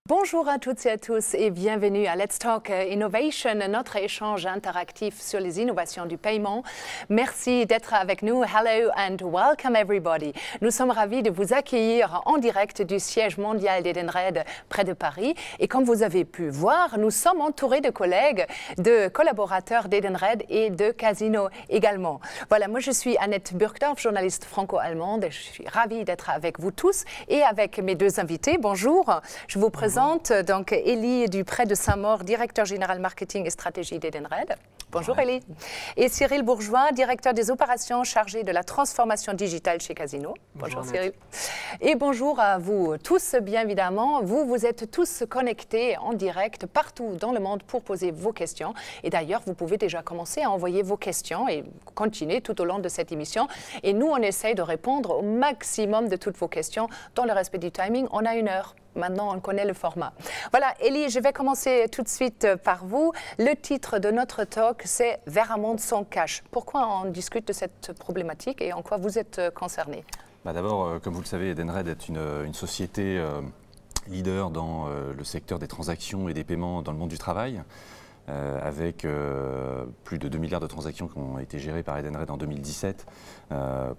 Bonjour à toutes et à tous et bienvenue à Let's Talk Innovation, notre échange interactif sur les innovations du paiement. Merci d'être avec nous. Hello and welcome everybody. Nous sommes ravis de vous accueillir en direct du siège mondial d'Edenred près de Paris. Et comme vous avez pu voir, nous sommes entourés de collègues, de collaborateurs d'Edenred et de Casino également. Voilà, moi je suis Annette Burgdorf, journaliste franco-allemande. Je suis ravie d'être avec vous tous et avec mes deux invités. Bonjour, je vous présente donc Élie Dupré de Saint-Maur, directeur général marketing et stratégie d'Edenred. Bonjour Élie. Et Cyril Bourgeois, directeur des opérations chargé de la transformation digitale chez Casino. Bonjour Cyril. Et bonjour à vous tous, bien évidemment. Vous êtes tous connectés en direct partout dans le monde pour poser vos questions. Et d'ailleurs, vous pouvez déjà commencer à envoyer vos questions et continuer tout au long de cette émission. Et nous, on essaye de répondre au maximum de toutes vos questions dans le respect du timing. On a 1 heure. Maintenant, on connaît le format. Voilà, Élie, je vais commencer tout de suite par vous. Le titre de notre talk, c'est « Vers un monde sans cash ». Pourquoi on discute de cette problématique et en quoi vous êtes concerné? D'abord, comme vous le savez, Edenred est une société leader dans le secteur des transactions et des paiements dans le monde du travail. Avec plus de 2 milliards de transactions qui ont été gérées par Edenred en 2017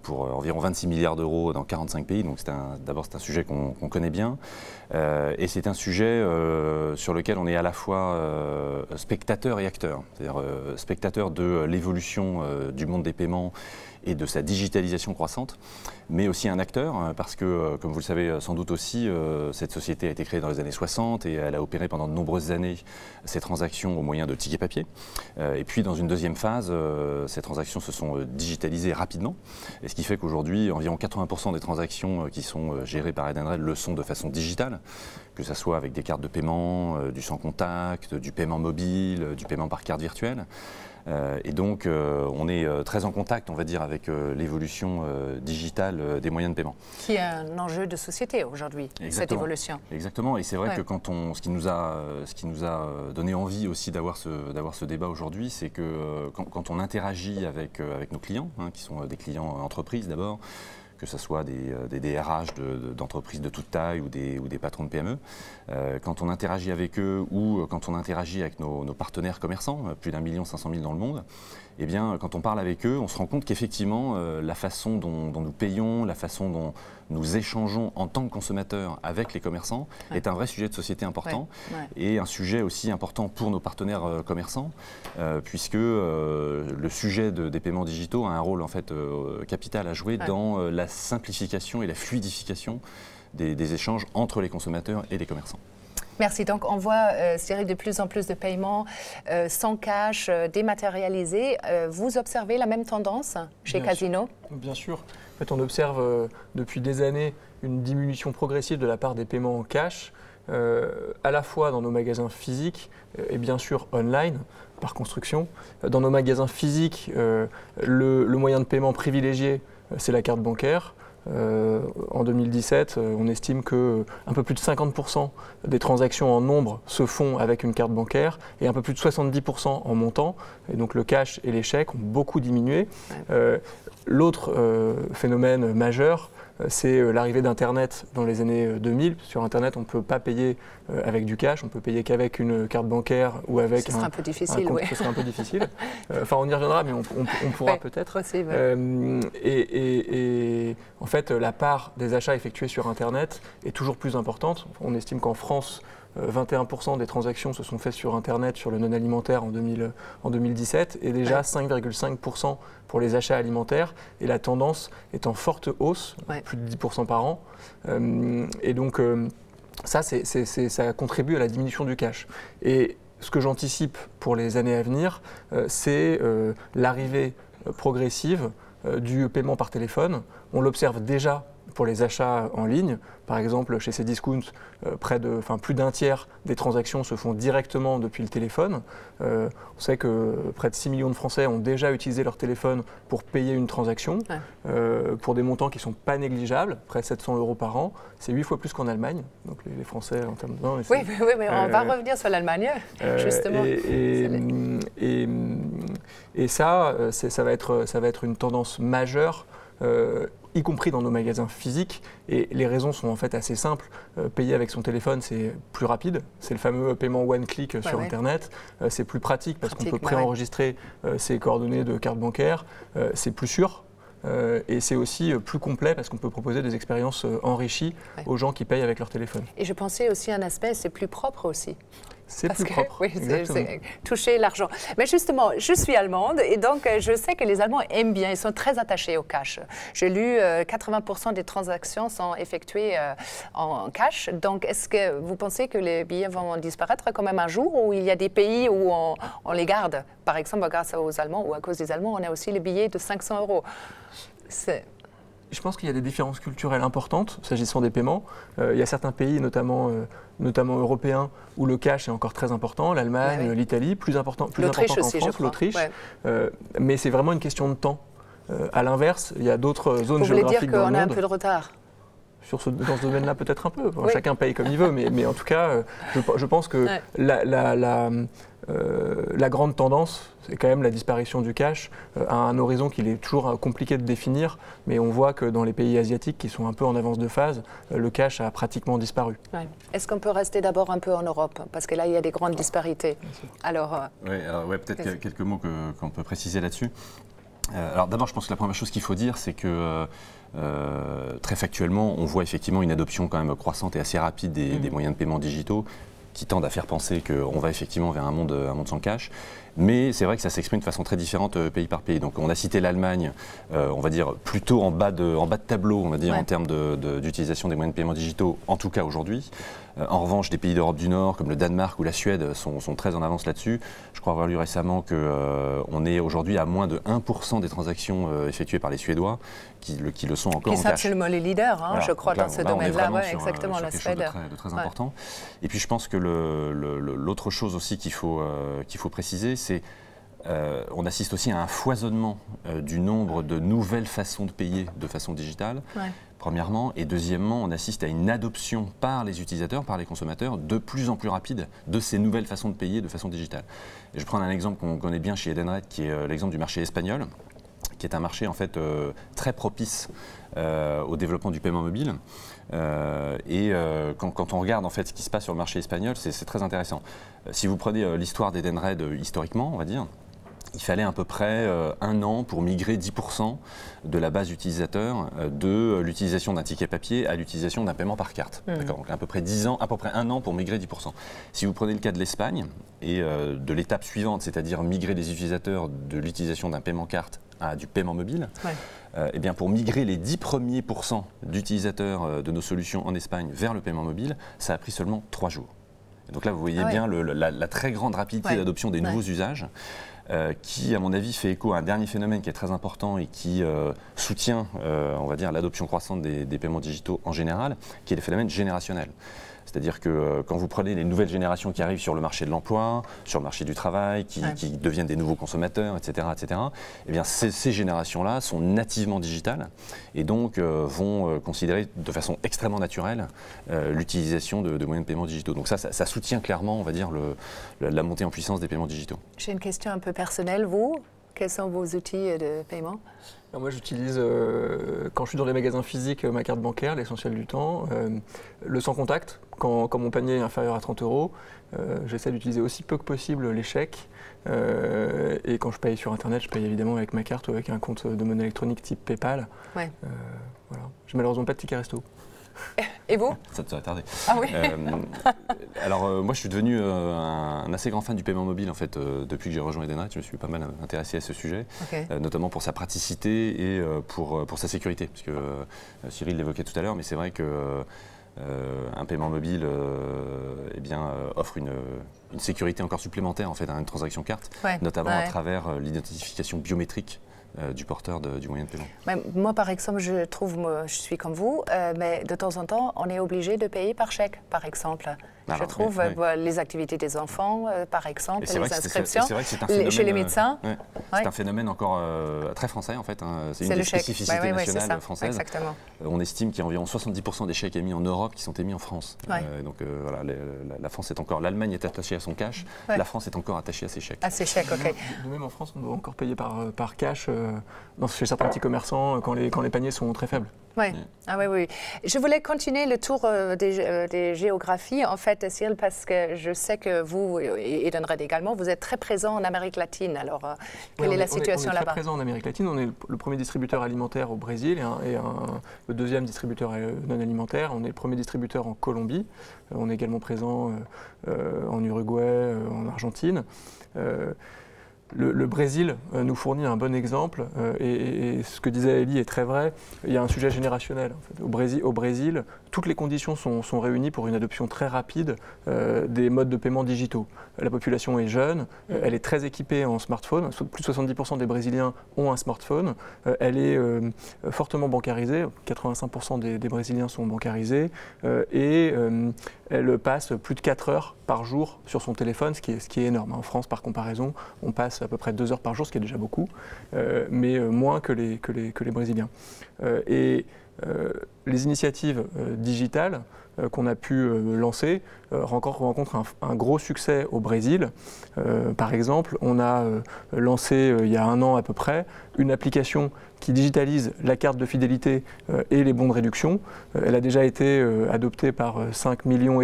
pour environ 26 milliards d'euros dans 45 pays. Donc d'abord c'est un sujet qu'on connaît bien et c'est un sujet sur lequel on est à la fois spectateur et acteur. C'est-à-dire spectateur de l'évolution du monde des paiements et de sa digitalisation croissante, mais aussi un acteur, parce que, comme vous le savez sans doute aussi, cette société a été créée dans les années 60 et elle a opéré pendant de nombreuses années ces transactions au moyen de tickets papier. Et puis, dans une deuxième phase, ces transactions se sont digitalisées rapidement, et ce qui fait qu'aujourd'hui, environ 80% des transactions qui sont gérées par Edenred le sont de façon digitale, que ce soit avec des cartes de paiement, du sans contact, du paiement mobile, du paiement par carte virtuelle. Et donc, on est très en contact, on va dire, avec l'évolution digitale des moyens de paiement. Qui est un enjeu de société aujourd'hui, cette évolution. Exactement, et c'est vrai que ce qui nous a donné envie aussi d'avoir ce débat aujourd'hui, c'est que quand on interagit avec nos clients, qui sont des clients entreprises d'abord, que ce soit des DRH d'entreprises de toute taille ou des patrons de PME. Quand on interagit avec eux ou quand on interagit avec nos partenaires commerçants, plus d'1 500 000 dans le monde, eh bien, quand on parle avec eux, on se rend compte qu'effectivement, la façon dont nous payons, la façon dont nous échangeons en tant que consommateurs avec les commerçants est un vrai sujet de société important et un sujet aussi important pour nos partenaires commerçants, puisque le sujet des paiements digitaux a un rôle en fait capital à jouer dans la simplification et la fluidification des échanges entre les consommateurs et les commerçants. Merci. Donc, on voit, Cyril, de plus en plus de paiements sans cash, dématérialisés. Vous observez la même tendance chez Casino? Bien sûr. En fait, on observe depuis des années une diminution progressive de la part des paiements en cash, à la fois dans nos magasins physiques et bien sûr online, par construction. Dans nos magasins physiques, le moyen de paiement privilégié, c'est la carte bancaire. En 2017, on estime qu'un peu plus de 50% des transactions en nombre se font avec une carte bancaire et un peu plus de 70% en montant. Et donc le cash et les chèques ont beaucoup diminué. L'autre phénomène majeur, c'est l'arrivée d'Internet dans les années 2000. Sur Internet, on ne peut pas payer avec du cash, on peut payer qu'avec une carte bancaire ou avec ce sera un peu difficile, oui. Ce sera un peu difficile. Enfin, on y reviendra, mais on pourra peut-être. Et en fait, la part des achats effectués sur Internet est toujours plus importante. On estime qu'en France, 21% des transactions se sont faites sur Internet, sur le non-alimentaire en 2017 et déjà 5,5% pour les achats alimentaires et la tendance est en forte hausse, plus de 10% par an. Et donc ça contribue à la diminution du cash. Et ce que j'anticipe pour les années à venir, c'est l'arrivée progressive du paiement par téléphone. On l'observe déjà pour les achats en ligne. Par exemple, chez Cdiscount, plus d'1 tiers des transactions se font directement depuis le téléphone. On sait que près de 6 millions de Français ont déjà utilisé leur téléphone pour payer une transaction, pour des montants qui ne sont pas négligeables, près de 700 € par an. C'est 8 fois plus qu'en Allemagne. Donc les Français, en termes de... Oui, mais on va revenir sur l'Allemagne, justement. Et ça va être une tendance majeure y compris dans nos magasins physiques. Et les raisons sont en fait assez simples. Payer avec son téléphone, c'est plus rapide. C'est le fameux paiement one-click sur Internet. C'est plus pratique parce qu'on peut préenregistrer ses coordonnées de carte bancaire. C'est plus sûr. Et c'est aussi plus complet parce qu'on peut proposer des expériences enrichies aux gens qui payent avec leur téléphone. Et je pensais aussi un aspect, c'est plus propre aussi. C'est plus propre. Oui, c'est toucher l'argent. Mais justement, je suis allemande et donc je sais que les Allemands aiment bien, ils sont très attachés au cash. J'ai lu 80% des transactions sont effectuées en cash. Donc, est-ce que vous pensez que les billets vont disparaître quand même un jour ou il y a des pays où on les garde? Par exemple, grâce aux Allemands ou à cause des Allemands, on a aussi les billets de 500 €. Je pense qu'il y a des différences culturelles importantes s'agissant des paiements. Il y a certains pays, notamment européens, où le cash est encore très important. L'Allemagne, l'Italie, plus important qu'en France, l'Autriche. Mais c'est vraiment une question de temps. À l'inverse, il y a d'autres zones géographiques dans le monde. Vous voulez dire qu'on a un peu de retard? Dans ce domaine-là, peut-être un peu. Chacun paye comme il veut, mais en tout cas, je pense que la grande tendance, c'est quand même la disparition du cash à un horizon qu'il est toujours compliqué de définir, mais on voit que dans les pays asiatiques qui sont un peu en avance de phase, le cash a pratiquement disparu. Est-ce qu'on peut rester d'abord un peu en Europe? Parce que là, il y a des grandes disparités. Alors, peut-être quelques mots qu'on peut préciser là-dessus. Alors d'abord, je pense que la première chose qu'il faut dire, c'est que très factuellement, on voit effectivement une adoption quand même croissante et assez rapide des moyens de paiement digitaux qui tendent à faire penser qu'on va effectivement vers un monde sans cash. Mais c'est vrai que ça s'exprime de façon très différente pays par pays. Donc on a cité l'Allemagne, on va dire plutôt en bas de tableau, on va dire en termes d'utilisation des moyens de paiement digitaux, en tout cas aujourd'hui. En revanche, des pays d'Europe du Nord comme le Danemark ou la Suède sont très en avance là-dessus. Je crois avoir lu récemment qu'on est aujourd'hui à moins de 1% des transactions effectuées par les Suédois qui le sont encore en cash. Qui sont absolument les leaders, voilà. je crois, dans ce domaine-là. Exactement, la Suède. De très important. Et puis je pense que l'autre chose aussi qu'il faut préciser, c'est on assiste aussi à un foisonnement du nombre de nouvelles façons de payer de façon digitale, premièrement. Et deuxièmement, on assiste à une adoption par les utilisateurs, par les consommateurs, de plus en plus rapide de ces nouvelles façons de payer de façon digitale. Et je prends un exemple qu'on connaît bien chez Edenred, qui est l'exemple du marché espagnol, qui est un marché en fait très propice au développement du paiement mobile. Quand on regarde en fait ce qui se passe sur le marché espagnol, c'est très intéressant. Si vous prenez l'histoire d'Edenred historiquement, on va dire, il fallait à peu près 1 an pour migrer 10% de la base utilisateur de l'utilisation d'un ticket papier à l'utilisation d'un paiement par carte. D'accord, donc à peu près 1 an pour migrer 10%. Si vous prenez le cas de l'Espagne et de l'étape suivante, c'est-à-dire migrer les utilisateurs de l'utilisation d'un paiement carte à du paiement mobile, eh bien pour migrer les 10 premiers pourcents d'utilisateurs de nos solutions en Espagne vers le paiement mobile, ça a pris seulement 3 jours. Et donc là, vous voyez bien la très grande rapidité d'adoption des nouveaux usages. Qui, à mon avis, fait écho à un dernier phénomène qui est très important et qui soutient, on va dire, l'adoption croissante des paiements digitaux en général, qui est le phénomène générationnel. C'est-à-dire que quand vous prenez les nouvelles générations qui arrivent sur le marché de l'emploi, sur le marché du travail, qui deviennent des nouveaux consommateurs, etc., eh bien ces générations-là sont nativement digitales et donc vont considérer de façon extrêmement naturelle l'utilisation de moyens de paiement digitaux. Donc ça soutient clairement, on va dire, la montée en puissance des paiements digitaux. J'ai une question un peu personnelle. Vous, quels sont vos outils de paiement? Moi, j'utilise, quand je suis dans les magasins physiques, ma carte bancaire, l'essentiel du temps. Le sans contact, quand mon panier est inférieur à 30 €, j'essaie d'utiliser aussi peu que possible les chèques. Et quand je paye sur Internet, je paye évidemment avec ma carte ou avec un compte de monnaie électronique type PayPal. Voilà. J'ai malheureusement pas de ticket resto. Et vous? Ça te serait tardé. Ah oui. Alors moi je suis devenu un assez grand fan du paiement mobile en fait depuis que j'ai rejoint Edenred. Je me suis pas mal intéressé à ce sujet, notamment pour sa praticité et pour sa sécurité, parce que Cyril l'évoquait tout à l'heure, mais c'est vrai que un paiement mobile offre une sécurité encore supplémentaire en fait à une transaction carte, notamment à travers l'identification biométrique du porteur du moyen de paiement. Moi, par exemple, je trouve, je suis comme vous, mais de temps en temps, on est obligé de payer par chèque, par exemple. je trouve. Les activités des enfants, par exemple, les inscriptions c'est vrai que c'est un phénomène, chez les médecins. C'est un phénomène encore très français, en fait. C'est une des spécificités nationales françaises. Exactement. On estime qu'il y a environ 70% des chèques émis en Europe qui sont émis en France. Donc voilà, la France est encore, l'Allemagne est attachée à son cash, la France est encore attachée à ses chèques. À ses chèques, ok. De même en France, on doit encore payer par cash chez certains petits commerçants quand les paniers sont très faibles. Oui. Ah, oui. Je voulais continuer le tour des géographies, en fait, Cyril, parce que je sais que vous, et Edenred également, vous êtes très présent en Amérique latine. Alors, quelle est la situation là-bas? On est très présent en Amérique latine. On est le premier distributeur alimentaire au Brésil et le deuxième distributeur non alimentaire. On est le premier distributeur en Colombie. On est également présent en Uruguay, en Argentine. Le Brésil nous fournit un bon exemple et ce que disait Elie est très vrai. Il y a un sujet générationnel. En fait. Au Brésil, toutes les conditions sont réunies pour une adoption très rapide des modes de paiement digitaux. La population est jeune, elle est très équipée en smartphone. Plus de 70% des Brésiliens ont un smartphone. Elle est fortement bancarisée. 85% des Brésiliens sont bancarisés et elle passe plus de 4 heures par jour sur son téléphone, ce qui est énorme. En France, par comparaison, on passe à peu près 2 heures par jour, ce qui est déjà beaucoup, mais moins que les Brésiliens. Les initiatives digitales qu'on a pu lancer rencontrent un gros succès au Brésil. Par exemple, on a lancé il y a 1 an à peu près une application qui digitalise la carte de fidélité et les bons de réduction. Elle a déjà été adoptée par 5,5 millions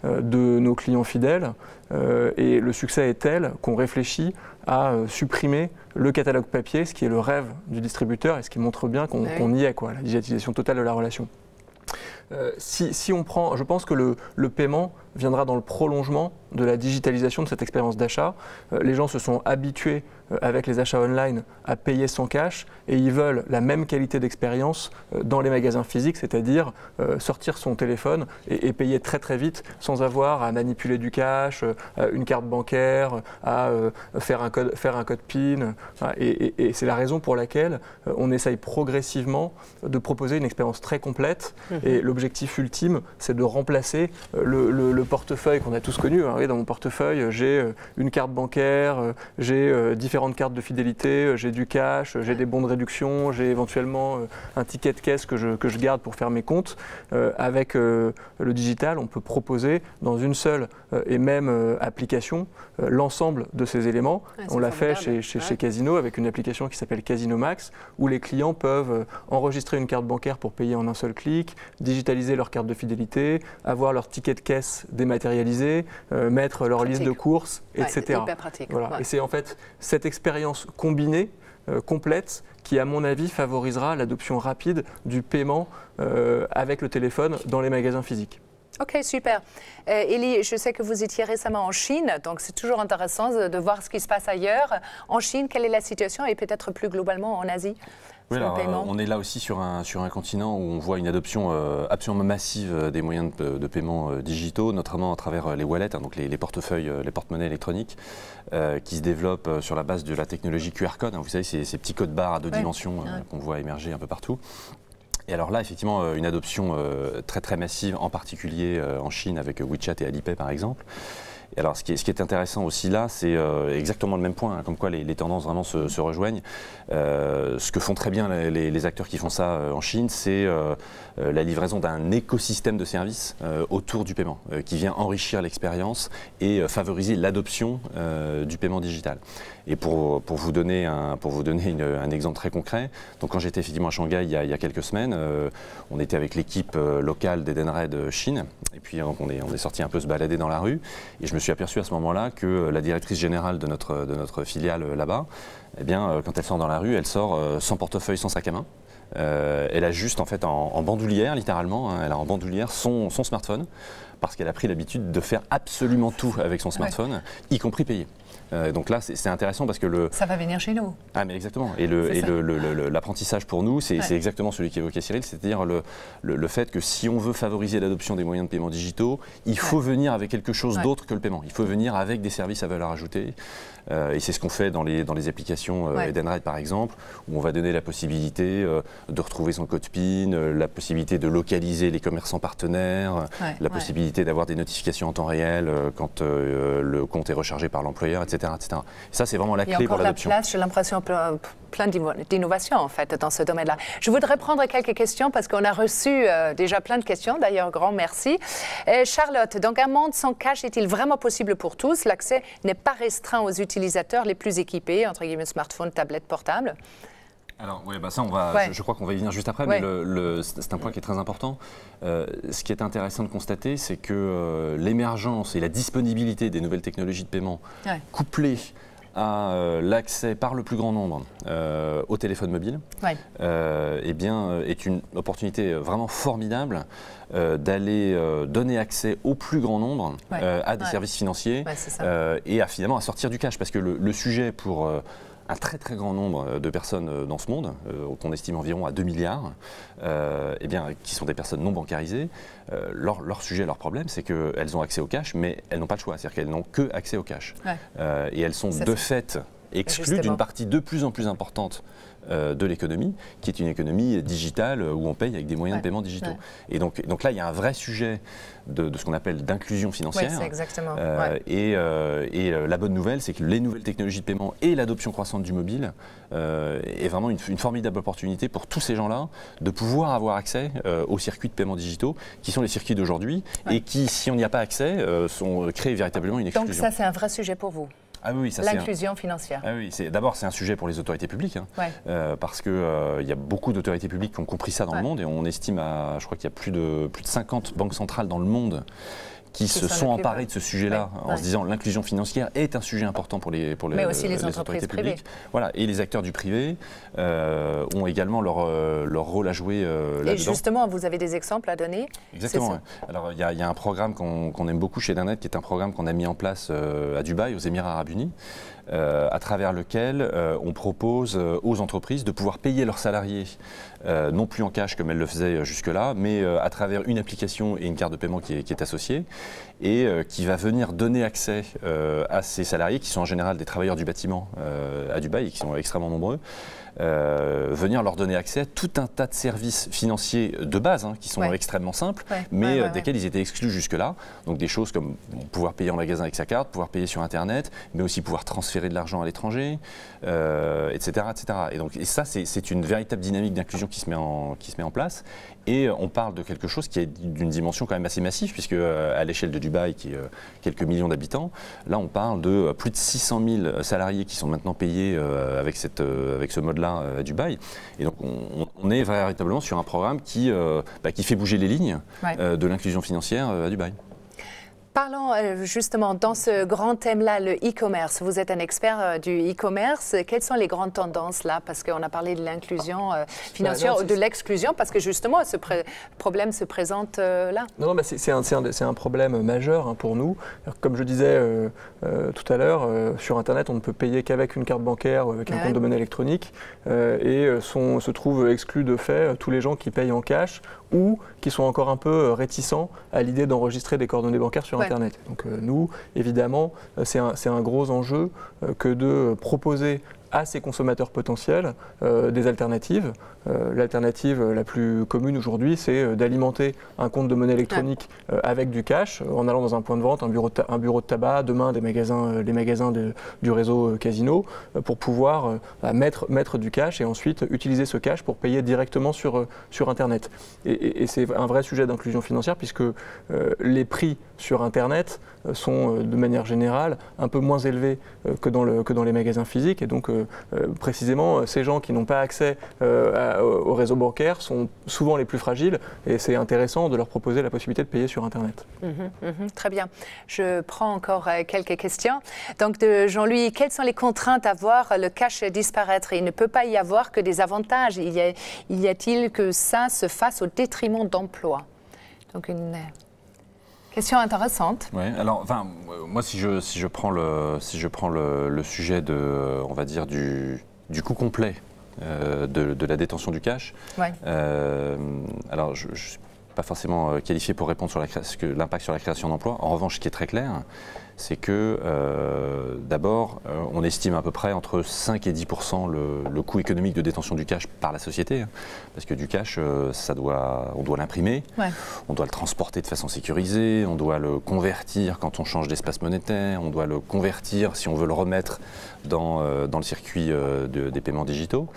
de nos clients fidèles et le succès est tel qu'on réfléchit à supprimer le catalogue papier, ce qui est le rêve du distributeur et ce qui montre bien qu'on y est, la digitalisation totale de la relation. Si on prend, je pense que le paiement viendra dans le prolongement de la digitalisation de cette expérience d'achat. Les gens se sont habitués avec les achats online à payer sans cash et ils veulent la même qualité d'expérience dans les magasins physiques, c'est-à-dire sortir son téléphone et payer très très vite sans avoir à manipuler du cash, une carte bancaire, à faire un code PIN. Et c'est la raison pour laquelle on essaye progressivement de proposer une expérience très complète. Et l'objectif ultime, c'est de remplacer le portefeuille qu'on a tous connu. Hein. Dans mon portefeuille, j'ai une carte bancaire, j'ai différentes cartes de fidélité, j'ai du cash, j'ai des bons de réduction, j'ai éventuellement un ticket de caisse que je garde pour faire mes comptes. Avec le digital, on peut proposer dans une seule et même application l'ensemble de ces éléments. On l'a fait chez Casino avec une application qui s'appelle Casino Max, où les clients peuvent enregistrer une carte bancaire pour payer en un seul clic, digitaliser leur carte de fidélité, avoir leur ticket de caisse dématérialisé, mettre leur liste de courses, etc. Hyper pratique. Voilà. Et c'est en fait cette expérience combinée, complète, qui à mon avis favorisera l'adoption rapide du paiement avec le téléphone dans les magasins physiques. Ok, super. Elie, je sais que vous étiez récemment en Chine, donc c'est toujours intéressant de voir ce qui se passe ailleurs. En Chine, quelle est la situation et peut-être plus globalement en Asie? Oui, alors, on est là aussi sur un continent où on voit une adoption absolument massive des moyens de paiement digitaux, notamment à travers les wallets, donc les portefeuilles, les porte-monnaies électroniques, qui se développent sur la base de la technologie QR code. Hein, vous savez, ces petits codes barres à 2 dimensions qu'on voit émerger un peu partout. Et alors là, effectivement, une adoption très très massive, en particulier en Chine avec WeChat et Alipay par exemple. Et alors, ce qui est intéressant aussi là, c'est exactement le même point, hein, comme quoi les tendances vraiment se rejoignent. Ce que font très bien les acteurs qui font ça en Chine, c'est la livraison d'un écosystème de services autour du paiement, qui vient enrichir l'expérience et favoriser l'adoption du paiement digital. Et pour vous donner un exemple très concret, donc quand j'étais effectivement à Shanghai il y a quelques semaines, on était avec l'équipe locale d'Edenred Chine, et puis donc on est sorti un peu se balader dans la rue, et je me suis aperçu à ce moment-là que la directrice générale de notre filiale là-bas, eh bien, quand elle sort dans la rue, elle sort sans portefeuille, sans sac à main. Elle a juste en fait en bandoulière, littéralement, hein, elle a en bandoulière son smartphone, parce qu'elle a pris l'habitude de faire absolument tout avec son smartphone, y compris payer. Donc là, c'est intéressant parce que ça va venir chez nous. Ah, mais exactement. Et l'apprentissage pour nous, c'est exactement celui qu'évoquait Cyril, c'est-à-dire le fait que si on veut favoriser l'adoption des moyens de paiement digitaux, il faut venir avec quelque chose d'autre que le paiement. Il faut venir avec des services à valeur ajoutée. Et c'est ce qu'on fait dans les applications Edenred, par exemple, où on va donner la possibilité de retrouver son code PIN, la possibilité de localiser les commerçants partenaires, la possibilité d'avoir des notifications en temps réel quand le compte est rechargé par l'employeur, etc., etc. Ça, c'est vraiment la clé pour l'adoption. J'ai l'impression plein d'innovations en fait dans ce domaine-là. Je voudrais prendre quelques questions parce qu'on a reçu déjà plein de questions. D'ailleurs, grand merci. Charlotte, donc un monde sans cash est-il vraiment possible pour tous? L'accès n'est pas restreint aux utilisateurs les plus équipés, entre guillemets smartphone, tablette, portable. Alors oui, ça je crois qu'on va y venir juste après, mais c'est un point qui est très important. Ce qui est intéressant de constater, c'est que l'émergence et la disponibilité des nouvelles technologies de paiement couplées à l'accès par le plus grand nombre au téléphone mobile, est une opportunité vraiment formidable d'aller donner accès au plus grand nombre à des services financiers et finalement à sortir du cash. Parce que le sujet pour un très très grand nombre de personnes dans ce monde, qu'on estime environ à 2 milliards, qui sont des personnes non bancarisées, leur sujet, leur problème, c'est qu'elles ont accès au cash, mais elles n'ont pas le choix, c'est-à-dire qu'elles n'ont que accès au cash. Et elles sont de fait exclues d'une partie de plus en plus importante de l'économie, qui est une économie digitale où on paye avec des moyens de paiement digitaux. Et donc là, il y a un vrai sujet de ce qu'on appelle d'inclusion financière. C'est exactement. Et la bonne nouvelle, c'est que les nouvelles technologies de paiement et l'adoption croissante du mobile est vraiment une formidable opportunité pour tous ces gens-là de pouvoir avoir accès aux circuits de paiement digitaux, qui sont les circuits d'aujourd'hui, et qui, si on n'y a pas accès, créent véritablement une exclusion. Donc ça, c'est un vrai sujet pour vous? Ah oui, l'inclusion financière. Ah oui, d'abord c'est un sujet pour les autorités publiques, parce que y a beaucoup d'autorités publiques qui ont compris ça dans le monde, et on estime je crois qu'il y a plus de 50 banques centrales dans le monde qui se sont emparées de ce sujet-là en se disant l'inclusion financière est un sujet important pour les autorités publiques. Voilà, et les acteurs du privé ont également leur rôle à jouer là-dedans. Et justement, vous avez des exemples à donner? Exactement. Alors il y a un programme qu'on aime beaucoup chez Edenred, qui est un programme qu'on a mis en place à Dubaï, aux Émirats Arabes Unis, à travers lequel on propose aux entreprises de pouvoir payer leurs salariés non plus en cash comme elles le faisaient jusque-là, mais à travers une application et une carte de paiement qui est associée, et qui va venir donner accès à ces salariés, qui sont en général des travailleurs du bâtiment à Dubaï et qui sont extrêmement nombreux, venir leur donner accès à tout un tas de services financiers de base, qui sont extrêmement simples, mais desquels ils étaient exclus jusque-là. Donc des choses comme pouvoir payer en magasin avec sa carte, pouvoir payer sur Internet, mais aussi pouvoir transférer de l'argent à l'étranger, etc., etc. Et ça, c'est une véritable dynamique d'inclusion qui se met en place. Et on parle de quelque chose qui est d'une dimension quand même assez massive, puisque à l'échelle de Dubaï, qui est quelques millions d'habitants, là on parle de plus de 600 000 salariés qui sont maintenant payés avec ce mode-là à Dubaï. Et donc on est véritablement sur un programme qui fait bouger les lignes de l'inclusion financière à Dubaï. Parlons justement dans ce grand thème-là, le e-commerce. Vous êtes un expert du e-commerce. Quelles sont les grandes tendances là? Parce qu'on a parlé de l'inclusion financière, de l'exclusion, parce que justement ce problème se présente là. Non, c'est un problème majeur pour nous. Comme je disais tout à l'heure, sur Internet, on ne peut payer qu'avec une carte bancaire ou avec un compte de monnaie électronique, et se trouvent exclus de fait tous les gens qui payent en cash ou qui sont encore un peu réticents à l'idée d'enregistrer des coordonnées bancaires sur Internet. Donc nous, évidemment, c'est un gros enjeu que de proposer à ces consommateurs potentiels des alternatives. L'alternative la plus commune aujourd'hui, c'est d'alimenter un compte de monnaie électronique avec du cash, en allant dans un point de vente, un bureau de tabac, demain les magasins du réseau Casino, pour pouvoir mettre du cash et ensuite utiliser ce cash pour payer directement sur Internet. Et c'est un vrai sujet d'inclusion financière, puisque les prix sur Internet sont de manière générale un peu moins élevés que dans les magasins physiques, et donc précisément ces gens qui n'ont pas accès au réseau bancaire sont souvent les plus fragiles, et c'est intéressant de leur proposer la possibilité de payer sur Internet. Très bien. Je prends encore quelques questions. Donc de Jean-Louis, quelles sont les contraintes à voir le cash disparaître? Il ne peut pas y avoir que des avantages. Y a-t-il que ça se fasse au détriment d'emplois? Donc Question intéressante. Ouais, alors, enfin, moi, si je prends le sujet de, on va dire, du coût complet de la détention du cash, Ouais. alors je suis pas forcément qualifié pour répondre sur l'impact sur la création d'emplois. En revanche, ce qui est très clair, c'est que d'abord, on estime à peu près entre 5 et 10% le coût économique de détention du cash par la société. Parce que du cash, on doit l'imprimer, Ouais. on doit le transporter de façon sécurisée, on doit le convertir quand on change d'espace monétaire, on doit le convertir si on veut le remettre dans le circuit des paiements digitaux.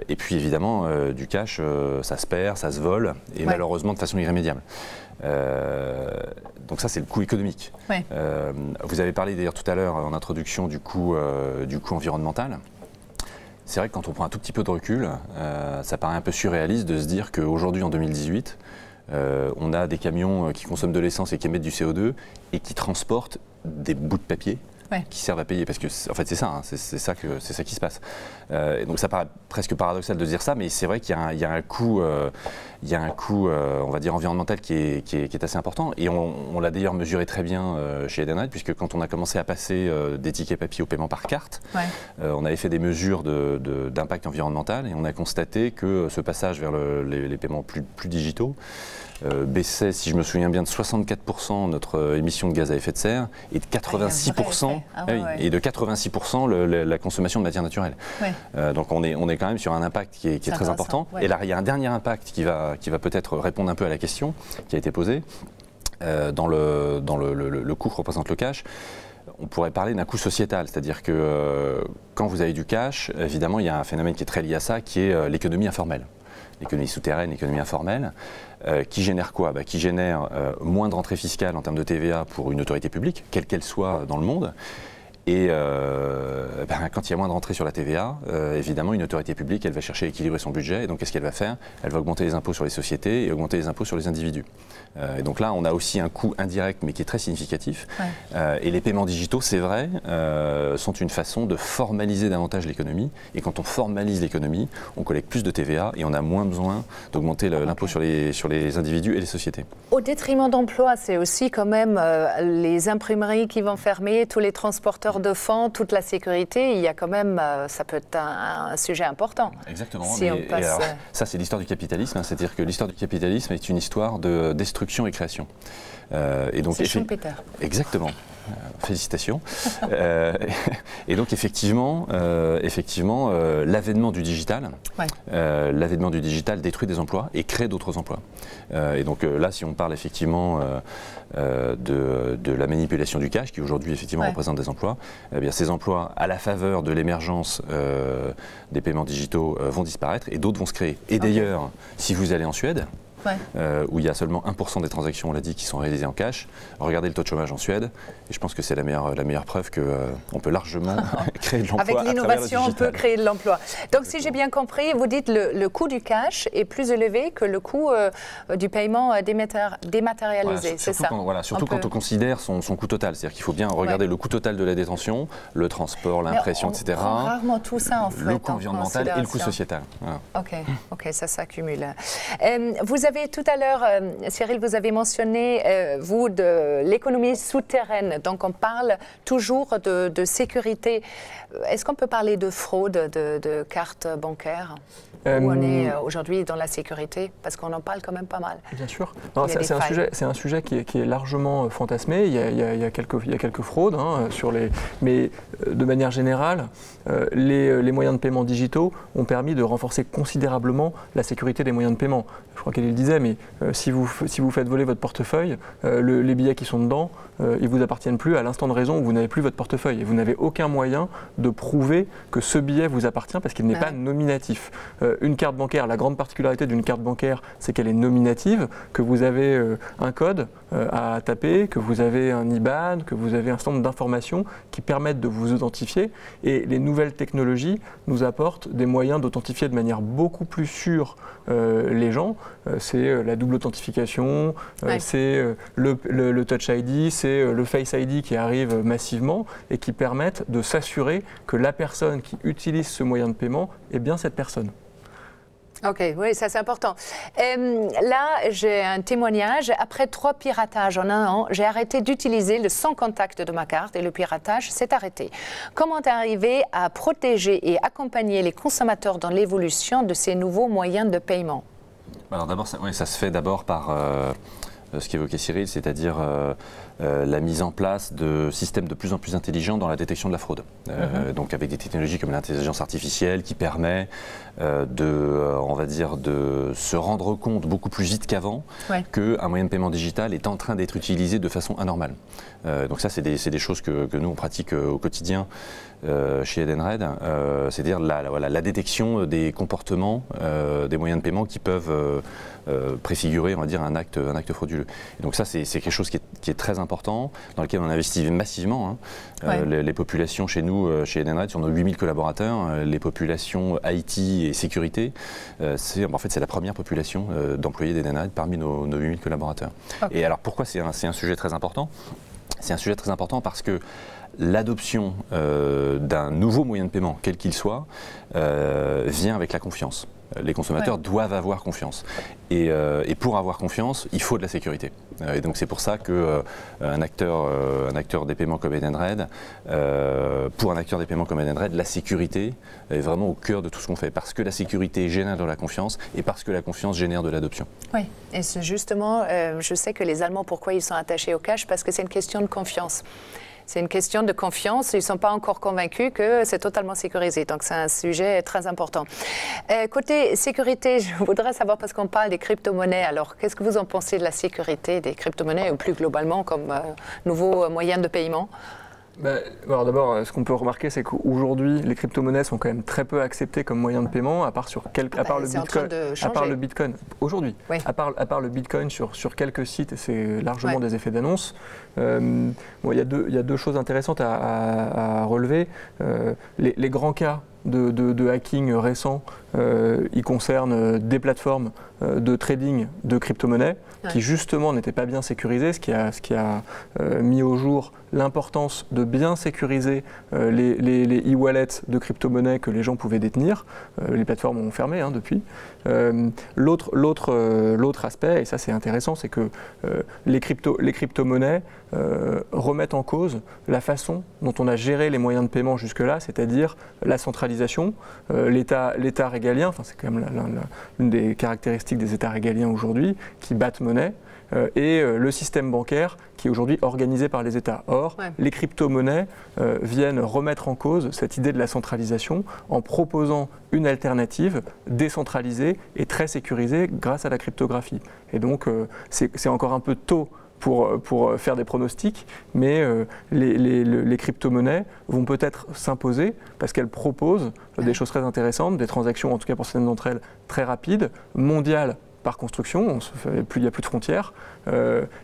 Et puis évidemment, du cash, ça se perd, ça se vole, et malheureusement de façon irrémédiable. Donc ça, c'est le coût économique. Ouais. Vous avez parlé d'ailleurs tout à l'heure en introduction du coût environnemental. C'est vrai que quand on prend un tout petit peu de recul, ça paraît un peu surréaliste de se dire qu'aujourd'hui, en 2018, on a des camions qui consomment de l'essence et qui émettent du CO2 et qui transportent des bouts de papier. Ouais. Qui servent à payer, parce que en fait c'est ça, hein, c'est ça qui se passe. Et donc ça paraît presque paradoxal de dire ça, mais c'est vrai qu'il y a un coût, on va dire environnemental qui est assez important. Et on l'a d'ailleurs mesuré très bien chez Edenred, puisque quand on a commencé à passer des tickets papier au paiement par carte, on avait fait des mesures d'impact environnemental et on a constaté que ce passage vers les paiements plus digitaux baissait, si je me souviens bien, de 64% notre émission de gaz à effet de serre et de 86%, et de 86% la consommation de matières naturelles. Ouais. Donc on est quand même sur un impact qui est très important. Ouais. Et là, il y a un dernier impact qui va peut-être répondre un peu à la question qui a été posée dans le coût que représente le cash. On pourrait parler d'un coût sociétal, c'est-à-dire que quand vous avez du cash, évidemment, il y a un phénomène qui est très lié à ça, qui est l'économie informelle. L'économie souterraine, l'économie informelle, qui génère quoi? Qui génère moins de rentrées fiscales en termes de TVA pour une autorité publique, quelle qu'elle soit dans le monde. Et quand il y a moins de rentrées sur la TVA, évidemment, une autorité publique, elle va chercher à équilibrer son budget. Et donc, qu'est-ce qu'elle va faire? Elle va augmenter les impôts sur les sociétés et augmenter les impôts sur les individus. Et donc là, on a aussi un coût indirect, mais qui est très significatif. Ouais. Et les paiements digitaux, c'est vrai, sont une façon de formaliser davantage l'économie. Et quand on formalise l'économie, on collecte plus de TVA et on a moins besoin d'augmenter l'impôt sur les individus et les sociétés. Au détriment d'emplois, c'est aussi quand même les imprimeries qui vont fermer, tous les transporteurs de fonds, toute la sécurité. Il y a quand même, ça peut être un sujet important. Exactement. Si on passe... alors, ça, c'est l'histoire du capitalisme. C'est-à-dire que l'histoire du capitalisme est une histoire de destruction et création. Et donc, c'est Schumpeter. Exactement. Félicitations. Et donc effectivement, l'avènement du digital, détruit des emplois et crée d'autres emplois. Et donc là, si on parle effectivement de la manipulation du cash, qui aujourd'hui effectivement représente des emplois, eh bien ces emplois, à la faveur de l'émergence des paiements digitaux, vont disparaître et d'autres vont se créer. Et d'ailleurs, si vous allez en Suède, où il y a seulement 1% des transactions, on l'a dit, qui sont réalisées en cash. Regardez le taux de chômage en Suède, et je pense que c'est la meilleure preuve qu'on peut largement créer de l'emploi. Avec l'innovation, on peut créer de l'emploi. Donc si j'ai bien compris, vous dites le coût du cash est plus élevé que le coût du paiement dématérialisé, c'est ça? Surtout quand on considère son coût total. C'est-à-dire qu'il faut bien regarder le coût total de la détention, le transport, l'impression, etc. On prend rarement tout ça en fait. Le coût environnemental et le coût sociétal. Voilà. Ok, ça s'accumule. Vous avez tout à l'heure, Cyril, vous avez mentionné, vous, de l'économie souterraine. Donc, on parle toujours de sécurité. Est-ce qu'on peut parler de fraude de cartes bancaires? Où on est aujourd'hui dans la sécurité? Parce qu'on en parle quand même pas mal. Bien sûr. C'est un sujet qui est largement fantasmé. Il y a quelques fraudes, mais de manière générale, les moyens de paiement digitaux ont permis de renforcer considérablement la sécurité des moyens de paiement. Je crois qu'elle le disait, mais si vous faites voler votre portefeuille, les billets qui sont dedans, ils ne vous appartiennent plus à l'instant de raison où vous n'avez plus votre portefeuille. Et vous n'avez aucun moyen de prouver que ce billet vous appartient parce qu'il n'est pas nominatif. Une carte bancaire, la grande particularité d'une carte bancaire, c'est qu'elle est nominative, que vous avez un code à taper, que vous avez un IBAN, que vous avez un certain nombre d'informations qui permettent de vous authentifier. Et les nouvelles technologies nous apportent des moyens d'authentifier de manière beaucoup plus sûre les gens. C'est la double authentification, c'est le Touch ID, c'est le Face ID qui arrive massivement et qui permettent de s'assurer que la personne qui utilise ce moyen de paiement est bien cette personne. Ok, oui, ça c'est important. Là, j'ai un témoignage. Après 3 piratages en 1 an, j'ai arrêté d'utiliser le sans contact de ma carte et le piratage s'est arrêté. Comment arriver à protéger et accompagner les consommateurs dans l'évolution de ces nouveaux moyens de paiement? Alors d'abord, ça se fait d'abord par ce qu'évoquait Cyril, c'est-à-dire la mise en place de systèmes de plus en plus intelligents dans la détection de la fraude. Donc avec des technologies comme l'intelligence artificielle qui permet on va dire, de se rendre compte beaucoup plus vite qu'avant qu'un moyen de paiement digital est en train d'être utilisé de façon anormale. Donc ça, c'est des choses que nous, on pratique au quotidien chez Edenred, c'est-à-dire la détection des comportements des moyens de paiement qui peuvent préfigurer, on va dire, un acte frauduleux. Et donc ça, c'est quelque chose qui est très important, dans lequel on investit massivement. Les populations chez nous, chez Edenred, sur nos 8000 collaborateurs, les populations IT et sécurité, c'est la première population d'employés d'Edenred parmi nos 8000 collaborateurs. Et alors pourquoi c'est un sujet très important? C'est un sujet très important parce que l'adoption d'un nouveau moyen de paiement, quel qu'il soit, vient avec la confiance. Les consommateurs doivent avoir confiance. Et pour avoir confiance, il faut de la sécurité. Et donc c'est pour ça qu'un acteur des paiements comme Edenred, pour un acteur des paiements comme Edenred, la sécurité est vraiment au cœur de tout ce qu'on fait. Parce que la sécurité génère de la confiance et parce que la confiance génère de l'adoption. Oui, et c'est justement, je sais que les Allemands, pourquoi ils sont attachés au cash? Parce que c'est une question de confiance. C'est une question de confiance. Ils ne sont pas encore convaincus que c'est totalement sécurisé. Donc, c'est un sujet très important. Côté sécurité, je voudrais savoir, parce qu'on parle des crypto-monnaies, alors qu'est-ce que vous en pensez de la sécurité des crypto-monnaies ou plus globalement comme nouveau moyen de paiement? Alors d'abord, ce qu'on peut remarquer, c'est qu'aujourd'hui, les crypto-monnaies sont quand même très peu acceptées comme moyen de paiement, à part le Bitcoin. Aujourd'hui, à part le Bitcoin sur quelques sites, et c'est largement des effets d'annonce. Il y a deux choses intéressantes à relever. Les grands cas de hacking récents, ils concernent des plateformes de trading de crypto-monnaies qui justement n'étaient pas bien sécurisées, ce qui a mis au jour l'importance de bien sécuriser les e-wallets de crypto-monnaies que les gens pouvaient détenir. Les plateformes ont fermé depuis. L'autre aspect, et ça c'est intéressant, c'est que les crypto-monnaies remettent en cause la façon dont on a géré les moyens de paiement jusque-là, c'est-à-dire la centralisation, l'État régalien, c'est quand même l'une des caractéristiques des États régaliens aujourd'hui, qui battent monnaie, et le système bancaire qui est aujourd'hui organisé par les États. Or, les crypto-monnaies viennent remettre en cause cette idée de la centralisation en proposant une alternative décentralisée et très sécurisée grâce à la cryptographie. Et donc, c'est encore un peu tôt pour faire des pronostics, mais les crypto-monnaies vont peut-être s'imposer parce qu'elles proposent des choses très intéressantes, des transactions, en tout cas pour certaines d'entre elles, très rapides, mondiales par construction, il n'y a plus de frontières,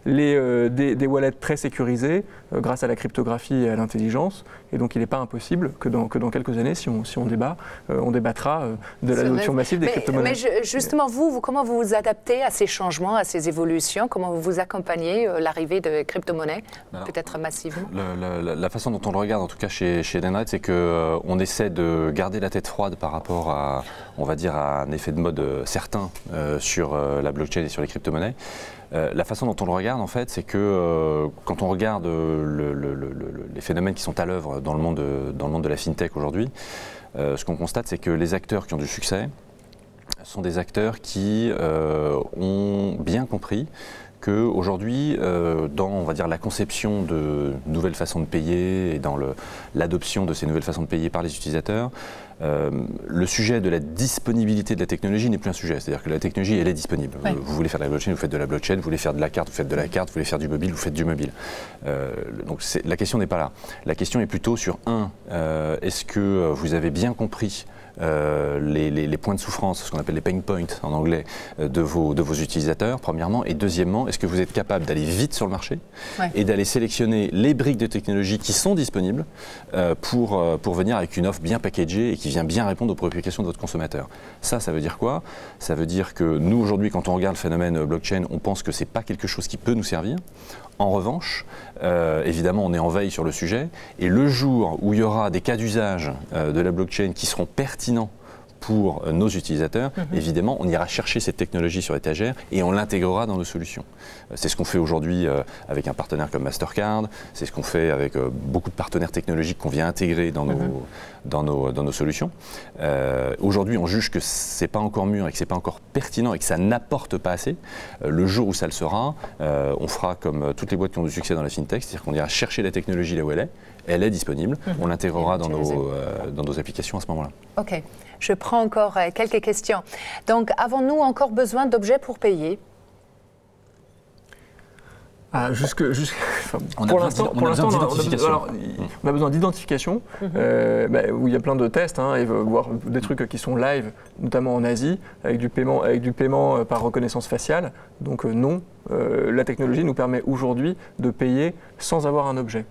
des wallets très sécurisés grâce à la cryptographie et à l'intelligence. Et donc il n'est pas impossible que dans quelques années, si on débat, on débattra de l'adoption massive des crypto-monnaies. Mais justement, comment vous vous adaptez à ces changements, à ces évolutions? Comment vous accompagnez l'arrivée de crypto-monnaies, peut-être massivement? La façon dont on le regarde, en tout cas chez Edenred, c'est qu'on essaie de garder la tête froide par rapport à, on va dire, à un effet de mode certain sur la blockchain et sur les crypto-monnaies. La façon dont on le regarde, en fait, c'est que quand on regarde les phénomènes qui sont à l'œuvre dans le monde de la fintech aujourd'hui, ce qu'on constate, c'est que les acteurs qui ont du succès sont des acteurs qui ont bien compris qu'aujourd'hui, dans, on va dire, la conception de nouvelles façons de payer et dans l'adoption de ces nouvelles façons de payer par les utilisateurs, le sujet de la disponibilité de la technologie n'est plus un sujet. C'est-à-dire que la technologie, elle est disponible. Vous voulez faire de la blockchain, vous faites de la blockchain. Vous voulez faire de la carte, vous faites de la carte. Vous voulez faire du mobile, vous faites du mobile. Donc la question n'est pas là. La question est plutôt sur est-ce que vous avez bien compris les points de souffrance, ce qu'on appelle les pain points en anglais, de vos utilisateurs, premièrement, et deuxièmement, est-ce que vous êtes capable d'aller vite sur le marché et d'aller sélectionner les briques de technologie qui sont disponibles pour venir avec une offre bien packagée et qui vient bien répondre aux préoccupations de votre consommateur. Ça veut dire quoi? Ça veut dire que nous, aujourd'hui, quand on regarde le phénomène blockchain, on pense que ce n'est pas quelque chose qui peut nous servir. En revanche, évidemment, on est en veille sur le sujet et le jour où il y aura des cas d'usage de la blockchain qui seront pertinents pour nos utilisateurs, évidemment, on ira chercher cette technologie sur étagère et on l'intégrera dans nos solutions. C'est ce qu'on fait aujourd'hui avec un partenaire comme Mastercard, c'est ce qu'on fait avec beaucoup de partenaires technologiques qu'on vient intégrer dans nos solutions. Aujourd'hui, on juge que c'est pas encore mûr et que c'est pas encore pertinent et que ça n'apporte pas assez. Le jour où ça le sera, on fera comme toutes les boîtes qui ont du succès dans la fintech, c'est-à-dire qu'on ira chercher la technologie là où elle est disponible, on l'intégrera dans nos applications à ce moment-là. Ok, je prends encore quelques questions. Donc, avons-nous encore besoin d'objets pour payer? Pour l'instant, on a besoin d'identification, où il y a plein de tests, et voir des trucs qui sont live, notamment en Asie, avec du paiement par reconnaissance faciale. Donc non, la technologie nous permet aujourd'hui de payer sans avoir un objet.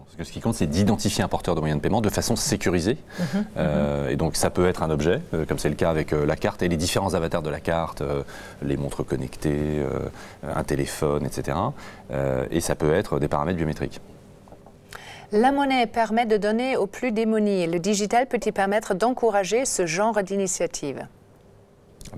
Parce que ce qui compte, c'est d'identifier un porteur de moyen de paiement de façon sécurisée. Et donc, ça peut être un objet, comme c'est le cas avec la carte et les différents avatars de la carte, les montres connectées, un téléphone, etc. Et ça peut être des paramètres biométriques. La monnaie permet de donner aux plus démunis. Le digital peut-il permettre d'encourager ce genre d'initiative?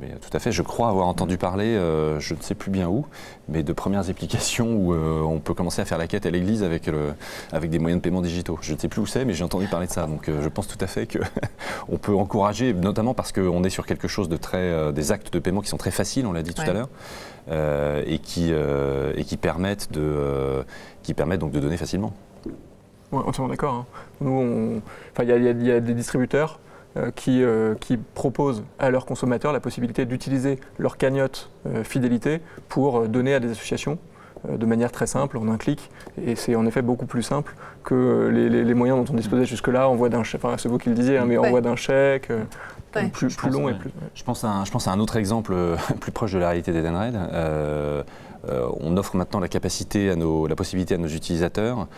Mais tout à fait, je crois avoir entendu parler, je ne sais plus bien où, mais de premières applications où on peut commencer à faire la quête à l'église avec des moyens de paiement digitaux. Je ne sais plus où c'est, mais j'ai entendu parler de ça. Donc je pense tout à fait qu'on peut encourager, notamment parce qu'on est sur quelque chose de des actes de paiement qui sont très faciles, on l'a dit tout à l'heure, et qui permettent donc de donner facilement. Oui, entièrement d'accord. Nous, il y a des distributeurs qui proposent à leurs consommateurs la possibilité d'utiliser leur cagnotte fidélité pour donner à des associations de manière très simple, en un clic. Et c'est en effet beaucoup plus simple que les moyens dont on disposait jusque-là, envoi d'un chèque, c'est vous qui le disiez, mais envoi d'un chèque, plus long et plus... Je pense à un autre exemple plus proche de la réalité d'Edenred. On offre maintenant la possibilité à nos utilisateurs,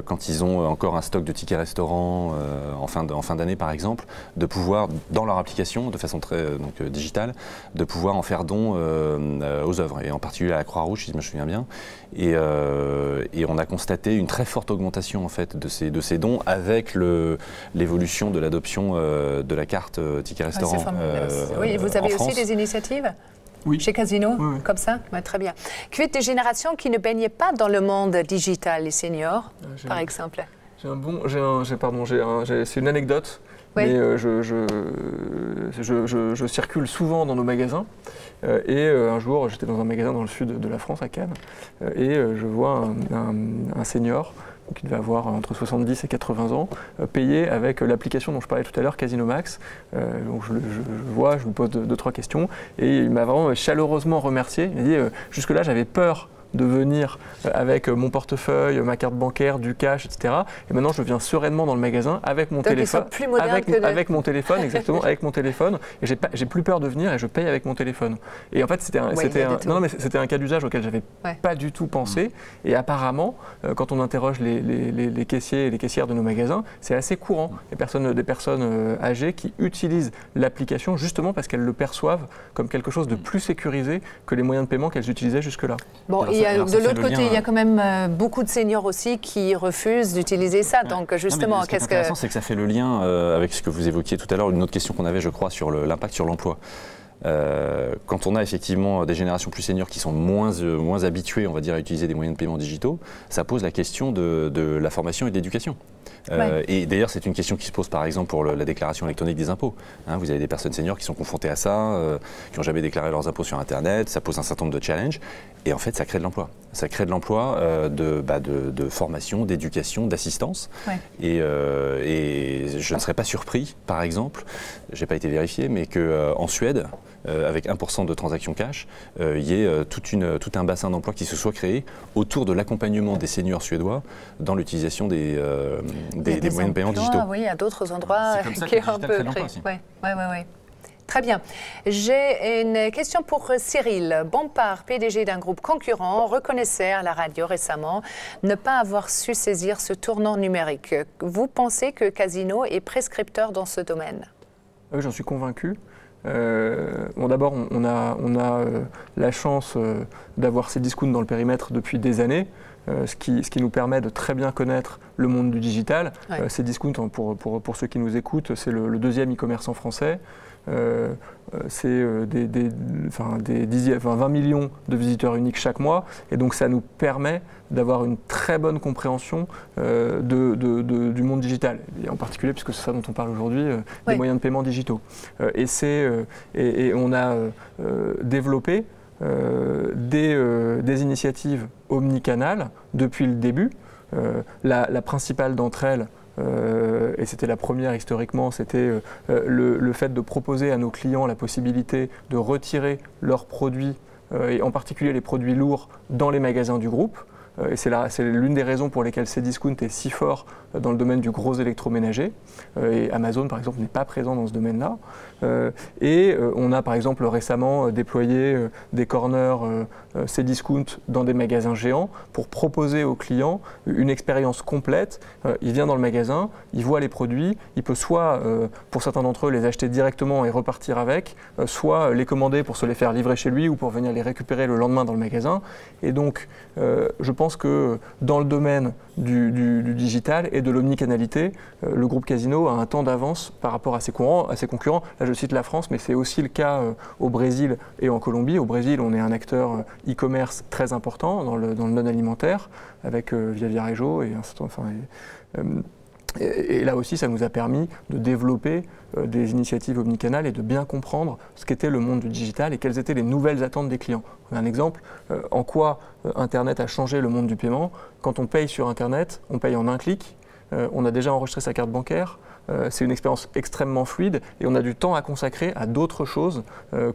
quand ils ont encore un stock de tickets restaurants en fin d'année par exemple, de pouvoir, dans leur application, de façon très digitale, de pouvoir en faire don aux œuvres, et en particulier à la Croix-Rouge, si je me souviens bien. Et on a constaté une très forte augmentation en fait, de ces dons avec l'évolution de l'adoption de la carte ticket restaurant. Oui, vous avez aussi des initiatives ? Oui. Chez Casino, comme ça, très bien. Quid des générations qui ne baignaient pas dans le monde digital, les seniors, par exemple? C'est une anecdote, mais je circule souvent dans nos magasins. Et un jour, j'étais dans un magasin dans le sud de la France, à Cannes, et je vois un senior qui devait avoir entre 70 et 80 ans, payé avec l'application dont je parlais tout à l'heure, Casino Max. Donc je lui pose deux, trois questions, et il m'a vraiment chaleureusement remercié. Il m'a dit jusque-là, j'avais peur de venir avec mon portefeuille, ma carte bancaire, du cash, etc. Et maintenant, je viens sereinement dans le magasin avec mon téléphone. Plus moderne avec mon téléphone, exactement, avec mon téléphone. Et j'ai plus peur de venir et je paye avec mon téléphone. Et en fait, c'était un cas d'usage auquel j'avais pas du tout pensé. Et apparemment, quand on interroge les caissiers et les caissières de nos magasins, c'est assez courant. Des personnes âgées qui utilisent l'application justement parce qu'elles le perçoivent comme quelque chose de plus sécurisé que les moyens de paiement qu'elles utilisaient jusque-là. Bon, de l'autre côté, il y a quand même beaucoup de seniors aussi qui refusent d'utiliser ça. Donc justement, ce qui est intéressant, c'est que ça fait le lien avec ce que vous évoquiez tout à l'heure, une autre question qu'on avait, je crois, sur l'impact sur l'emploi. Quand on a effectivement des générations plus seniors qui sont moins habituées, on va dire, à utiliser des moyens de paiement digitaux, ça pose la question de la formation et de l'éducation. Et d'ailleurs, c'est une question qui se pose par exemple pour la déclaration électronique des impôts. Vous avez des personnes seniors qui sont confrontées à ça, qui n'ont jamais déclaré leurs impôts sur Internet, ça pose un certain nombre de challenges, et en fait, ça crée de l'emploi. Ça crée de l'emploi de formation, d'éducation, d'assistance. Et je ne serais pas surpris, par exemple, je n'ai pas été vérifié, mais qu'en Suède, avec 1% de transactions cash, il y ait tout un bassin d'emploi qui se soit créé autour de l'accompagnement des seniors suédois dans l'utilisation des moyens de paiement digitaux. Oui, à d'autres endroits qui est un peu créé. Oui. Très bien. J'ai une question pour Cyril. Bompard, PDG d'un groupe concurrent, reconnaissait à la radio récemment ne pas avoir su saisir ce tournant numérique. Vous pensez que Casino est prescripteur dans ce domaine? Oui, j'en suis convaincu. D'abord, on a la chance d'avoir Cdiscount dans le périmètre depuis des années. ce qui nous permet de très bien connaître le monde du digital. Ouais. Cdiscount, pour ceux qui nous écoutent, c'est le deuxième e-commerçant français. C'est 20 millions de visiteurs uniques chaque mois, et donc ça nous permet d'avoir une très bonne compréhension du monde digital, et en particulier, puisque c'est ça dont on parle aujourd'hui, des moyens de paiement digitaux. Et on a développé des initiatives omnicanales depuis le début. La principale d'entre elles, et c'était la première historiquement, c'était le fait de proposer à nos clients la possibilité de retirer leurs produits, et en particulier les produits lourds, dans les magasins du groupe. Et c'est l'une des raisons pour lesquelles Cdiscount est si fort dans le domaine du gros électroménager. Et Amazon, par exemple, n'est pas présent dans ce domaine-là. Et on a, par exemple, récemment déployé des corners Cdiscount dans des magasins géants pour proposer aux clients une expérience complète. Il vient dans le magasin, il voit les produits, il peut soit, pour certains d'entre eux, les acheter directement et repartir avec, soit les commander pour se les faire livrer chez lui ou pour venir les récupérer le lendemain dans le magasin. Et donc, je pense que dans le domaine du digital et de l'omnicanalité, le groupe Casino a un temps d'avance par rapport à ses concurrents. Là, je cite la France, mais c'est aussi le cas au Brésil et en Colombie. Au Brésil, on est un acteur e-commerce très important dans le non-alimentaire, avec Via Viarejo et là aussi, ça nous a permis de développer des initiatives omnicanales et de bien comprendre ce qu'était le monde du digital et quelles étaient les nouvelles attentes des clients. On a un exemple, en quoi Internet a changé le monde du paiement. Quand on paye sur Internet, on paye en un clic, on a déjà enregistré sa carte bancaire, c'est une expérience extrêmement fluide et on a du temps à consacrer à d'autres choses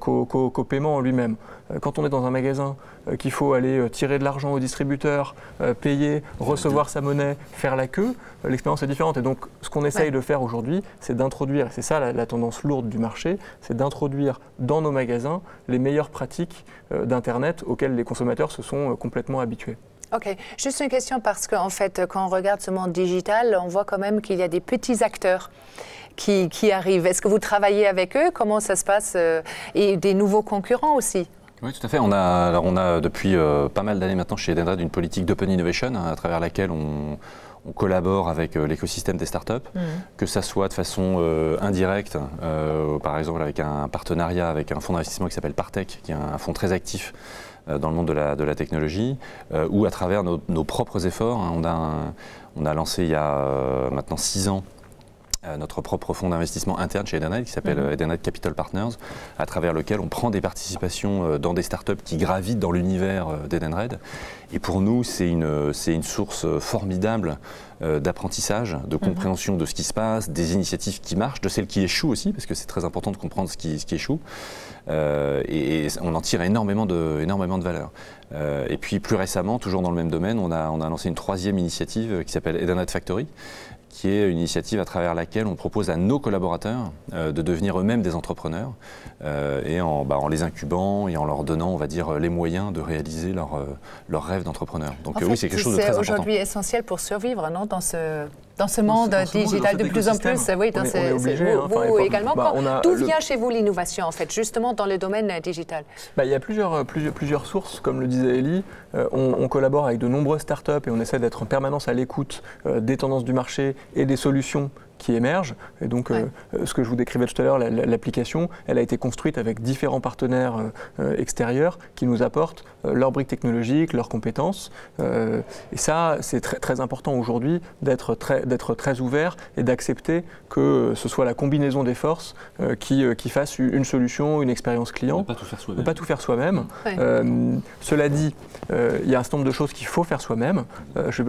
qu'au paiement en lui-même. Quand on est dans un magasin, qu'il faut aller tirer de l'argent au distributeur, payer, recevoir sa monnaie, faire la queue, l'expérience est différente. Et donc ce qu'on essaye de faire aujourd'hui, c'est d'introduire, et c'est ça la tendance lourde du marché, c'est d'introduire dans nos magasins les meilleures pratiques d'Internet auxquelles les consommateurs se sont complètement habitués. Ok, juste une question parce qu'en fait, quand on regarde ce monde digital, on voit quand même qu'il y a des petits acteurs qui arrivent. Est-ce que vous travaillez avec eux? Comment ça se passe? Et des nouveaux concurrents aussi? Oui, tout à fait. On a depuis pas mal d'années maintenant chez Edenred une politique d'open innovation à travers laquelle on collabore avec l'écosystème des startups, que ça soit de façon indirecte, par exemple avec un partenariat avec un fonds d'investissement qui s'appelle Partech, qui est un fonds très actif dans le monde de la technologie, ou à travers nos propres efforts. On a lancé il y a maintenant 6 ans notre propre fonds d'investissement interne chez Edenred qui s'appelle Edenred Capital Partners, à travers lequel on prend des participations dans des startups qui gravitent dans l'univers d'Edenred. Et pour nous, c'est une source formidable d'apprentissage, de compréhension de ce qui se passe, des initiatives qui marchent, de celles qui échouent aussi, parce que c'est très important de comprendre ce qui échoue. Et on en tire énormément de valeur. Et puis plus récemment, toujours dans le même domaine, on a lancé une 3e initiative qui s'appelle Edenred Factory, qui est une initiative à travers laquelle on propose à nos collaborateurs de devenir eux-mêmes des entrepreneurs et en les incubant et en leur donnant, on va dire, les moyens de réaliser leur rêve d'entrepreneur. Donc oui, c'est quelque chose de très important. C'est aujourd'hui essentiel pour survivre, non, dans ce monde digital de plus en plus. Oui, on est obligé, vous également. D'où vient chez vous l'innovation, en fait, justement dans le domaine digital? Il y a plusieurs sources, comme le disait Elie. On collabore avec de nombreuses startups et on essaie d'être en permanence à l'écoute des tendances du marché et des solutions qui émergent. Et donc, ce que je vous décrivais tout à l'heure, l'application, elle a été construite avec différents partenaires extérieurs qui nous apportent leurs briques technologiques, leurs compétences. Et ça, c'est très, très important aujourd'hui d'être très ouvert et d'accepter que ce soit la combinaison des forces qui fasse une solution, une expérience client. Ne pas tout faire soi-même. Ne pas tout faire soi-même. Cela dit, il y a un certain nombre de choses qu'il faut faire soi-même.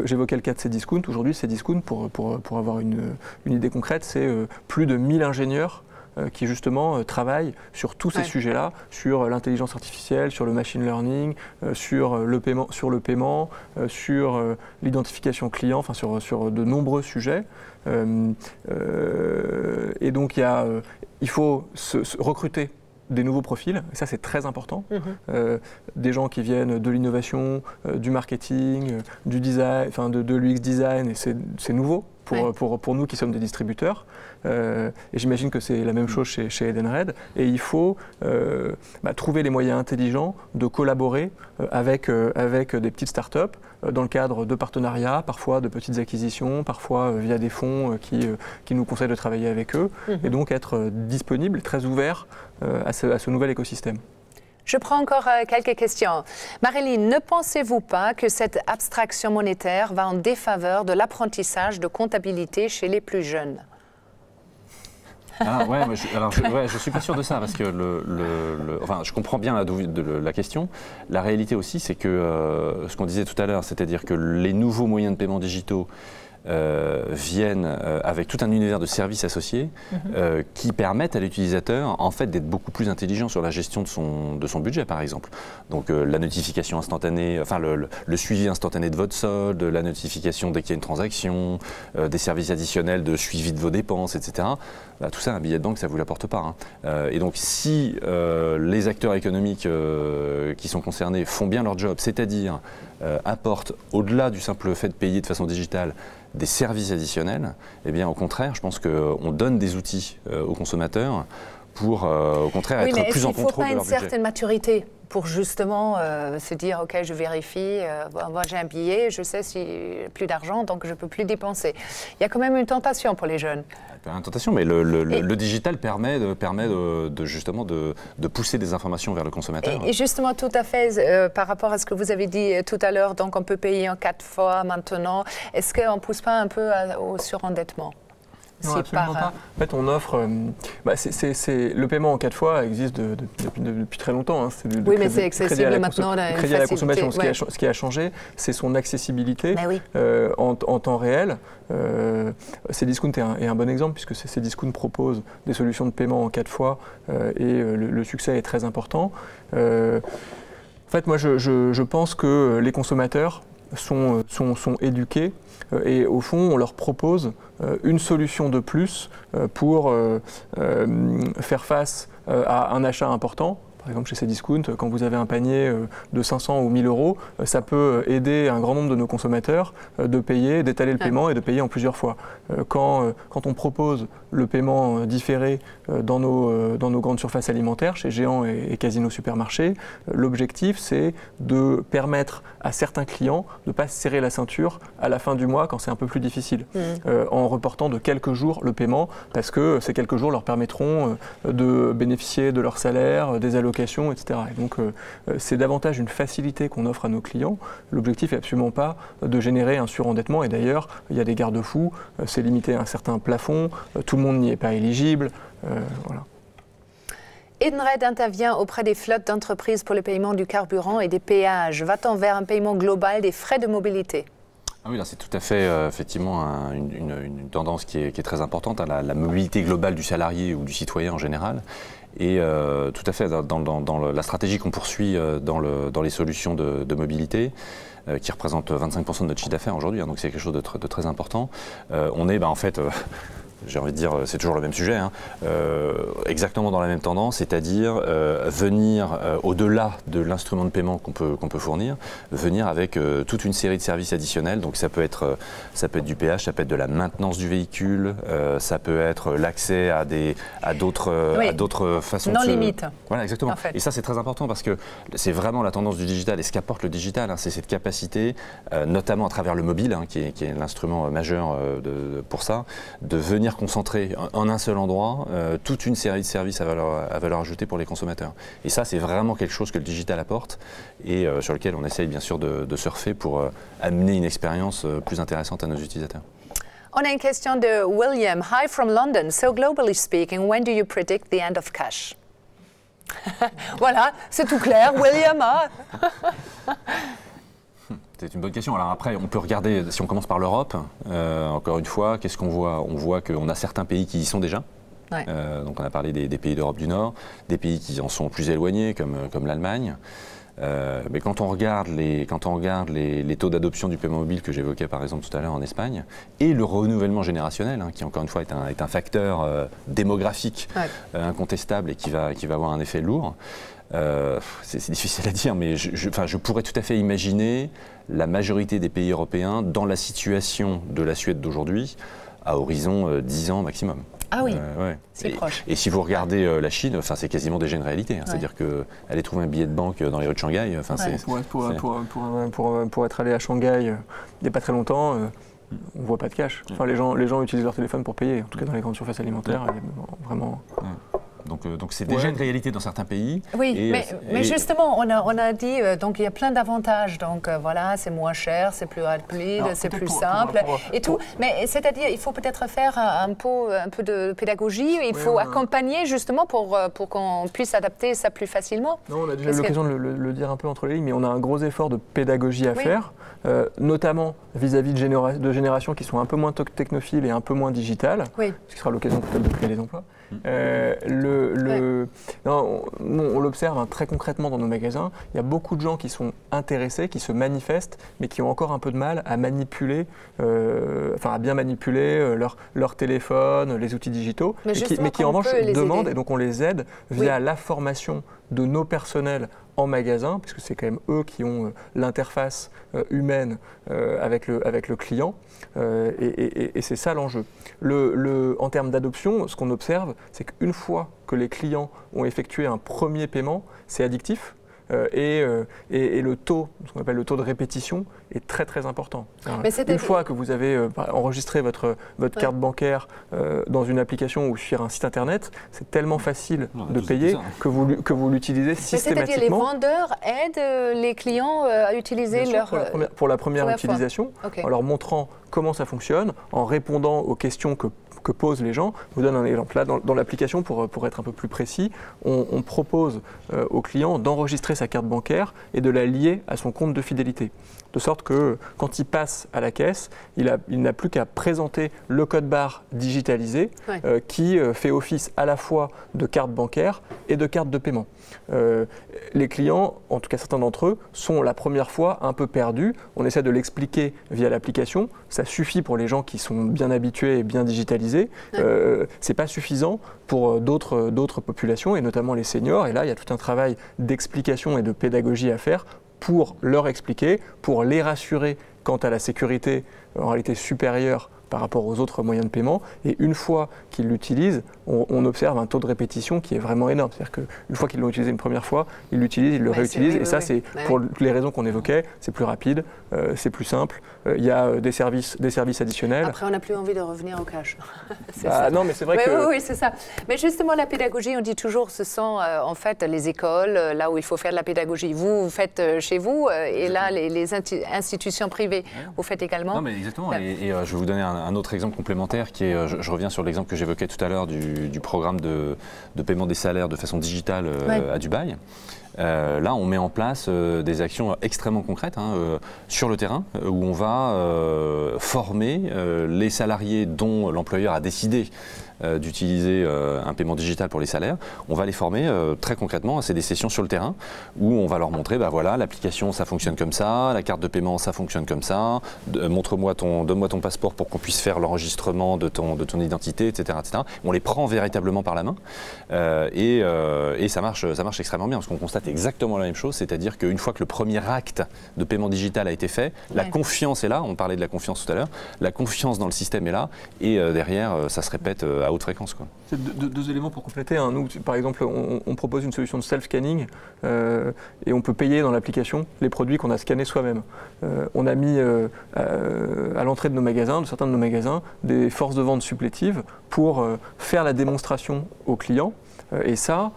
J'évoquais le cas de Cdiscount. Aujourd'hui, Cdiscount, pour avoir une idée concrète, c'est plus de 1000 ingénieurs qui justement travaillent sur tous ces sujets-là, sur l'intelligence artificielle, sur le machine learning, sur le paiement, sur l'identification client, enfin sur de nombreux sujets. Et donc il faut recruter des nouveaux profils, et ça c'est très important, des gens qui viennent de l'innovation, du marketing, du design, enfin de l'UX design, et c'est nouveau. pour nous qui sommes des distributeurs. Et j'imagine que c'est la même chose chez Edenred. Et il faut trouver les moyens intelligents de collaborer avec des petites startups dans le cadre de partenariats, parfois de petites acquisitions, parfois via des fonds qui nous conseillent de travailler avec eux, et donc être disponible, très ouvert à ce nouvel écosystème. Je prends encore quelques questions. Marilyn, ne pensez-vous pas que cette abstraction monétaire va en défaveur de l'apprentissage de comptabilité chez les plus jeunes? Ouais, je suis pas sûr de ça parce que enfin, je comprends bien la question. La réalité aussi, c'est que ce qu'on disait tout à l'heure, c'est-à-dire que les nouveaux moyens de paiement digitaux viennent avec tout un univers de services associés qui permettent à l'utilisateur en fait d'être beaucoup plus intelligent sur la gestion de son budget par exemple. Donc la notification instantanée, enfin le suivi instantané de votre solde, la notification dès qu'il y a une transaction, des services additionnels de suivi de vos dépenses, etc. Tout ça, un billet de banque, ça ne vous l'apporte pas. Et donc si les acteurs économiques qui sont concernés font bien leur job, c'est-à-dire apportent au-delà du simple fait de payer de façon digitale des services additionnels, eh bien au contraire, je pense qu'on donne des outils aux consommateurs pour au contraire être plus en contrôle de leur budget. Mais est-ce qu'il ne faut pas une certaine maturité pour justement se dire, OK, je vérifie, moi j'ai un billet, je sais si j'ai plus d'argent, donc je ne peux plus dépenser. Il y a quand même une tentation pour les jeunes. Une tentation, mais le digital permet justement de pousser des informations vers le consommateur. Et justement, tout à fait, par rapport à ce que vous avez dit tout à l'heure, donc on peut payer en 4 fois maintenant, est-ce qu'on ne pousse pas un peu au surendettement? Non, absolument pas. En fait, on offre. Le paiement en 4 fois existe depuis très longtemps. Oui, mais c'est accessible maintenant. Le crédit à la consommation. Ce qui a changé, c'est son accessibilité en temps réel. Cdiscount est un bon exemple puisque Cdiscount propose des solutions de paiement en 4 fois et le succès est très important. En fait, moi, je pense que les consommateurs sont éduqués et au fond, on leur propose une solution de plus pour faire face à un achat important. Par exemple, chez Cdiscount, quand vous avez un panier de 500 ou 1000 euros, ça peut aider un grand nombre de nos consommateurs d'étaler le paiement et de payer en plusieurs fois. Quand on propose le paiement différé dans nos grandes surfaces alimentaires, chez Géant et Casino Supermarché, l'objectif, c'est de permettre à certains clients de ne pas se serrer la ceinture à la fin du mois quand c'est un peu plus difficile, en reportant de quelques jours le paiement, parce que ces quelques jours leur permettront de bénéficier de leur salaire, des allocations, etc. Et donc c'est davantage une facilité qu'on offre à nos clients. L'objectif n'est absolument pas de générer un surendettement, et d'ailleurs il y a des garde-fous, c'est limité à un certain plafond, tout le monde n'y est pas éligible, voilà. Edenred intervient auprès des flottes d'entreprises pour le paiement du carburant et des péages. Va-t-on vers un paiement global des frais de mobilité? Ah oui, là c'est tout à fait effectivement une tendance qui est très importante, la mobilité globale du salarié ou du citoyen en général. Et tout à fait dans la stratégie qu'on poursuit dans les solutions de mobilité, qui représente 25% de notre chiffre d'affaires aujourd'hui, donc c'est quelque chose de très important. On est en fait... j'ai envie de dire, c'est toujours le même sujet, exactement dans la même tendance, c'est-à-dire venir au-delà de l'instrument de paiement qu'on peut fournir, venir avec toute une série de services additionnels. Donc ça peut être du péage, ça peut être de la maintenance du véhicule, ça peut être l'accès à d'autres façons non limite. Voilà, exactement. En fait. Et ça c'est très important parce que c'est vraiment la tendance du digital, et ce qu'apporte le digital, c'est cette capacité, notamment à travers le mobile, qui est l'instrument majeur pour ça, de venir concentrer en un seul endroit toute une série de services à valeur ajoutée pour les consommateurs. Et ça, c'est vraiment quelque chose que le digital apporte et sur lequel on essaye bien sûr de surfer pour amener une expérience plus intéressante à nos utilisateurs. On a une question de William. Hi from London. So globally speaking, when do you predict the end of cash? Voilà, c'est tout clair, William. C'est une bonne question. Alors après, on peut regarder, si on commence par l'Europe, encore une fois, qu'est-ce qu'on voit? On voit qu'on a certains pays qui y sont déjà. Ouais. Donc on a parlé des pays d'Europe du Nord, des pays qui en sont plus éloignés, comme l'Allemagne. Mais quand on regarde les taux d'adoption du paiement mobile que j'évoquais par exemple tout à l'heure en Espagne, et le renouvellement générationnel, qui encore une fois est un facteur démographique incontestable et qui va avoir un effet lourd, c'est difficile à dire, mais je pourrais tout à fait imaginer la majorité des pays européens dans la situation de la Suède d'aujourd'hui, à horizon 10 ans maximum. Ah oui, ouais. c'est proche. Et si vous regardez la Chine, c'est quasiment déjà une réalité. C'est-à-dire qu'aller trouver un billet de banque dans les rues de Shanghai, pour être allé à Shanghai il n'y a pas très longtemps, on ne voit pas de cash. Enfin, les gens utilisent leur téléphone pour payer, en tout cas dans les grandes surfaces alimentaires. Vraiment. Donc c'est déjà une réalité dans certains pays. Oui, mais justement, on a dit, donc il y a plein d'avantages. Donc voilà, c'est moins cher, c'est plus rapide, c'est plus simple et tout. Mais c'est-à-dire, il faut peut-être faire un peu de pédagogie. Il faut accompagner justement pour qu'on puisse adapter ça plus facilement. Non, on a déjà eu l'occasion de le dire un peu entre les lignes, mais on a un gros effort de pédagogie à faire, notamment vis-à-vis de générations qui sont un peu moins technophiles et un peu moins digitales, ce qui sera l'occasion peut-être de créer des emplois. On l'observe très concrètement dans nos magasins. Il y a beaucoup de gens qui sont intéressés, qui se manifestent, mais qui ont encore un peu de mal à manipuler, à bien manipuler leur téléphone, les outils digitaux, mais qui en revanche demandent, et donc on les aide via la formation de nos personnels en magasin, puisque c'est quand même eux qui ont l'interface humaine avec le client, et c'est ça l'enjeu. En termes d'adoption, ce qu'on observe, c'est qu'une fois que les clients ont effectué un premier paiement, c'est addictif. Et le taux, ce qu'on appelle le taux de répétition, est très très important. Une fois que vous avez enregistré votre carte bancaire dans une application ou sur un site internet, c'est tellement facile de payer que vous l'utilisez systématiquement. C'est-à-dire les vendeurs aident les clients à utiliser pour la première utilisation, en leur montrant comment ça fonctionne, en répondant aux questions que posent les gens. Je vous donne un exemple. Là, dans l'application, pour être un peu plus précis, on propose au client d'enregistrer sa carte bancaire et de la lier à son compte de fidélité. De sorte que quand il passe à la caisse, il n'a plus qu'à présenter le code barre digitalisé qui fait office à la fois de carte bancaire et de carte de paiement. Les clients, en tout cas certains d'entre eux, sont la première fois un peu perdus. On essaie de l'expliquer via l'application. Ça suffit pour les gens qui sont bien habitués et bien digitalisés. C'est pas suffisant pour d'autres populations, et notamment les seniors. Et là, il y a tout un travail d'explication et de pédagogie à faire pour leur expliquer, pour les rassurer quant à la sécurité en réalité supérieure par rapport aux autres moyens de paiement. Et une fois qu'ils l'utilisent, on observe un taux de répétition qui est vraiment énorme. C'est-à-dire qu'une fois qu'ils l'ont utilisé une première fois, ils l'utilisent, ils le réutilisent. Et ça, c'est pour les raisons qu'on évoquait, c'est plus rapide, c'est plus simple. Il y a des services additionnels. Après, on n'a plus envie de revenir au cash. Non, mais c'est vrai que... Oui, c'est ça. Mais justement, la pédagogie, on dit toujours, ce sont en fait les écoles, là où il faut faire de la pédagogie. Vous faites chez vous, et là, les institutions privées, vous faites également. Non, mais exactement. Et je vais vous donner un autre exemple complémentaire qui est, je reviens sur l'exemple que j'évoquais tout à l'heure du programme de paiement des salaires de façon digitale à Dubaï. Là, on met en place des actions extrêmement concrètes sur le terrain où on va former les salariés dont l'employeur a décidé d'utiliser un paiement digital pour les salaires. On va les former très concrètement. C'est des sessions sur le terrain où on va leur montrer, voilà, l'application ça fonctionne comme ça, la carte de paiement ça fonctionne comme ça, donne-moi ton passeport pour qu'on puisse faire l'enregistrement de ton identité, etc., etc. On les prend véritablement par la main et ça marche extrêmement bien parce qu'on constate exactement la même chose, c'est-à-dire qu'une fois que le premier acte de paiement digital a été fait, la confiance est là, on parlait de la confiance tout à l'heure, la confiance dans le système est là et derrière ça se répète à haute fréquence. C'est deux éléments pour compléter. Nous, par exemple, on propose une solution de self-scanning et on peut payer dans l'application les produits qu'on a scannés soi-même. On a mis à l'entrée de certains de nos magasins, des forces de vente supplétives pour faire la démonstration aux clients. Et ça,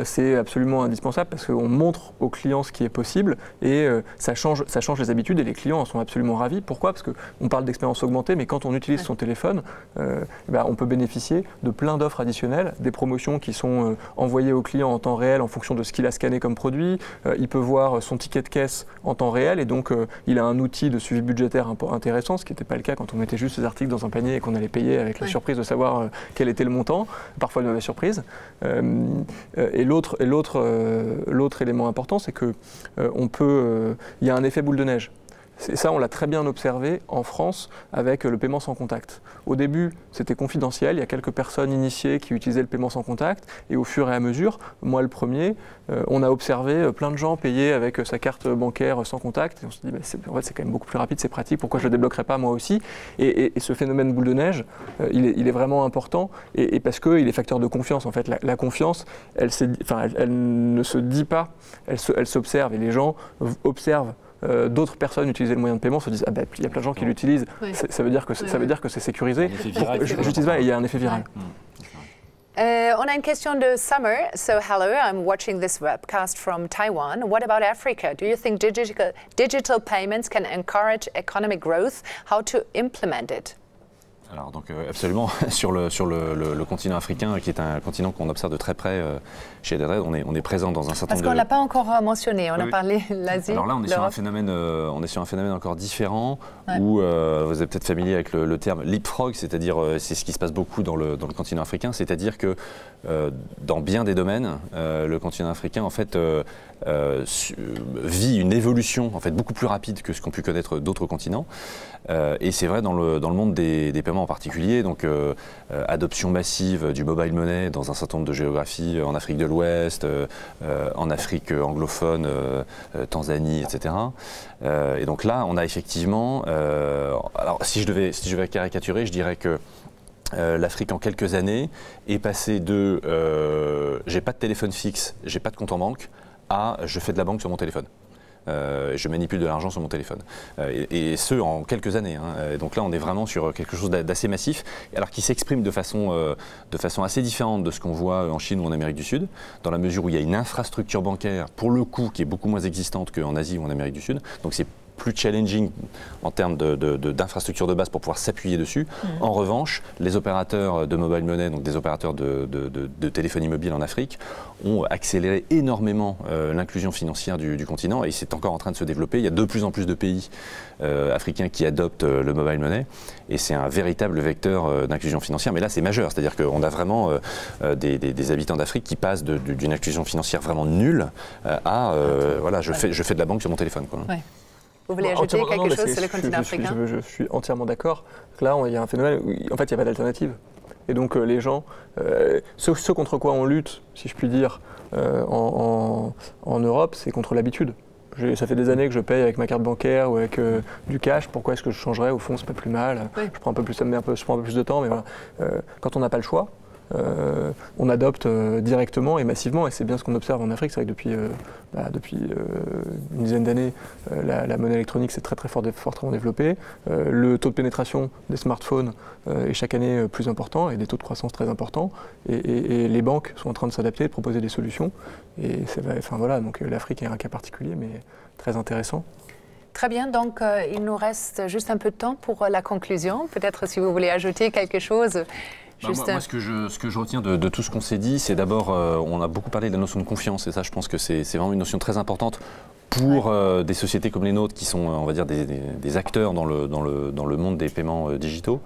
c'est absolument indispensable parce qu'on montre aux clients ce qui est possible et ça change les habitudes et les clients en sont absolument ravis. Pourquoi ? Parce qu'on parle d'expérience augmentée, mais quand on utilise son téléphone, on peut bénéficier de plein d'offres additionnelles, des promotions qui sont envoyées au client en temps réel en fonction de ce qu'il a scanné comme produit. Il peut voir son ticket de caisse en temps réel et donc il a un outil de suivi budgétaire intéressant, ce qui n'était pas le cas quand on mettait juste ses articles dans un panier et qu'on allait payer avec la surprise de savoir quel était le montant, parfois une mauvaise surprise. Et l'autre élément important, c'est que il y a un effet boule de neige. Et ça, on l'a très bien observé en France avec le paiement sans contact. Au début, c'était confidentiel, il y a quelques personnes initiées qui utilisaient le paiement sans contact, et au fur et à mesure, moi le premier, on a observé plein de gens payer avec sa carte bancaire sans contact, et on se dit, en fait, c'est quand même beaucoup plus rapide, c'est pratique, pourquoi je ne le débloquerai pas moi aussi? Et ce phénomène boule de neige, il est vraiment important, et parce qu'il est facteur de confiance. En fait, la confiance, elle ne se dit pas, elle s'observe, et les gens observent d'autres personnes utiliser le moyen de paiement, se disent il y a plein de gens qui l'utilisent, ça veut dire que c'est sécurisé. J'utilise pas, et il y a un effet viral. On a une question de Summer. So hello, I'm watching this webcast from Taiwan. What about Africa? Do you think digital payments can encourage economic growth? How to implement it? Alors donc absolument, sur le continent africain, qui est un continent qu'on observe de très près chez Edenred, on est présent dans un certain nombre de... Parce qu'on ne l'a pas encore mentionné, on a parlé de l'Asie. Alors là, on est sur un phénomène encore différent, où vous êtes peut-être familier avec le terme leapfrog, c'est-à-dire c'est ce qui se passe beaucoup dans le continent africain, c'est-à-dire que dans bien des domaines, le continent africain en fait vit une évolution en fait beaucoup plus rapide que ce qu'ont pu connaître d'autres continents, et c'est vrai dans le monde des paiements en particulier, donc adoption massive du mobile money dans un certain nombre de géographies, en Afrique de l'Ouest, en Afrique anglophone, Tanzanie, etc. Et donc là, on a effectivement, alors si je devais caricaturer, je dirais que l'Afrique en quelques années est passée de j'ai pas de téléphone fixe, j'ai pas de compte en banque, à je fais de la banque sur mon téléphone. Je manipule de l'argent sur mon téléphone. Et ce, en quelques années. Hein. Donc là, on est vraiment sur quelque chose d'assez massif, alors qui s'exprime de façon assez différente de ce qu'on voit en Chine ou en Amérique du Sud, dans la mesure où il y a une infrastructure bancaire, pour le coup, qui est beaucoup moins existante qu'en Asie ou en Amérique du Sud. Donc c'est plus challenging en termes d'infrastructure de base pour pouvoir s'appuyer dessus. En revanche, les opérateurs de mobile money, donc des opérateurs de téléphonie mobile en Afrique, ont accéléré énormément l'inclusion financière du continent, et c'est encore en train de se développer. Il y a de plus en plus de pays africains qui adoptent le mobile money, et c'est un véritable vecteur d'inclusion financière. Mais là, c'est majeur, c'est-à-dire qu'on a vraiment des habitants d'Afrique qui passent d'une inclusion financière vraiment nulle à voilà, je fais de la banque sur mon téléphone, quoi. Ouais. Vous voulez ajouter quelque chose sur le continent africain? Je suis entièrement d'accord. Là, il y a un phénomène où, en fait, il n'y a pas d'alternative. Et donc, les gens, ce contre quoi on lutte, si je puis dire, en Europe, c'est contre l'habitude. Ça fait des années que je paye avec ma carte bancaire ou avec du cash. Pourquoi est-ce que je changerais? Au fond, c'est pas plus mal. Oui. Je prends un peu plus de temps, mais voilà. Quand on n'a pas le choix, on adopte directement et massivement, et c'est bien ce qu'on observe en Afrique. C'est vrai que depuis une dizaine d'années, la monnaie électronique s'est très fortement développée. Le taux de pénétration des smartphones est chaque année plus important, et des taux de croissance très importants, et les banques sont en train de s'adapter, de proposer des solutions, et voilà, donc l'Afrique est un cas particulier mais très intéressant. Très bien, donc il nous reste juste un peu de temps pour la conclusion. Peut-être si vous voulez ajouter quelque chose. Moi, ce que je retiens de tout ce qu'on s'est dit, c'est d'abord, on a beaucoup parlé de la notion de confiance, et ça, je pense que c'est vraiment une notion très importante pour des sociétés comme les nôtres, qui sont, on va dire, des acteurs dans le monde des paiements digitaux,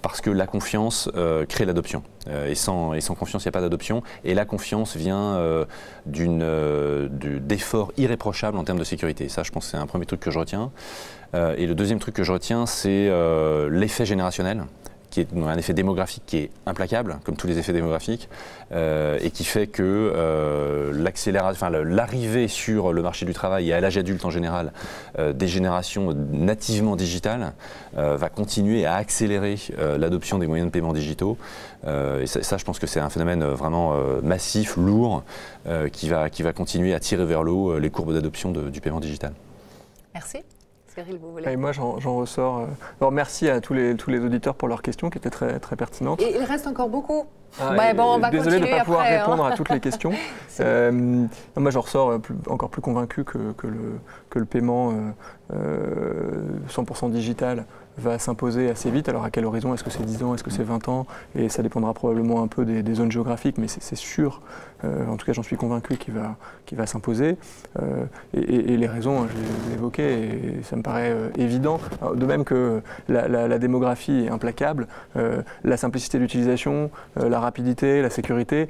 parce que la confiance crée l'adoption. Et sans confiance, il n'y a pas d'adoption. Et la confiance vient d'efforts irréprochables en termes de sécurité. Et ça, je pense que c'est un premier truc que je retiens. Et le deuxième truc que je retiens, c'est l'effet générationnel, qui est un effet démographique qui est implacable, comme tous les effets démographiques, et qui fait que l'arrivée sur le marché du travail et à l'âge adulte en général des générations nativement digitales va continuer à accélérer l'adoption des moyens de paiement digitaux. Et ça, je pense que c'est un phénomène vraiment massif, lourd, qui va continuer à tirer vers le haut les courbes d'adoption du paiement digital. Merci. Cyril, vous voulez... Et moi, j'en ressors. Alors, merci à tous les auditeurs pour leurs questions qui étaient très, très pertinentes. Et il reste encore beaucoup. On va désolé de ne pas pouvoir après, répondre à toutes les questions. Moi, j'en ressors encore plus convaincu que le paiement 100% digital va s'imposer assez vite. Alors à quel horizon? Est-ce que c'est 10 ans? Est-ce que c'est 20 ans? Et ça dépendra probablement un peu des zones géographiques, mais c'est sûr, en tout cas j'en suis convaincu qu'il va s'imposer. Et les raisons, je les ai évoquées, et ça me paraît évident. Alors, de même que la démographie est implacable, la simplicité d'utilisation, la rapidité, la sécurité,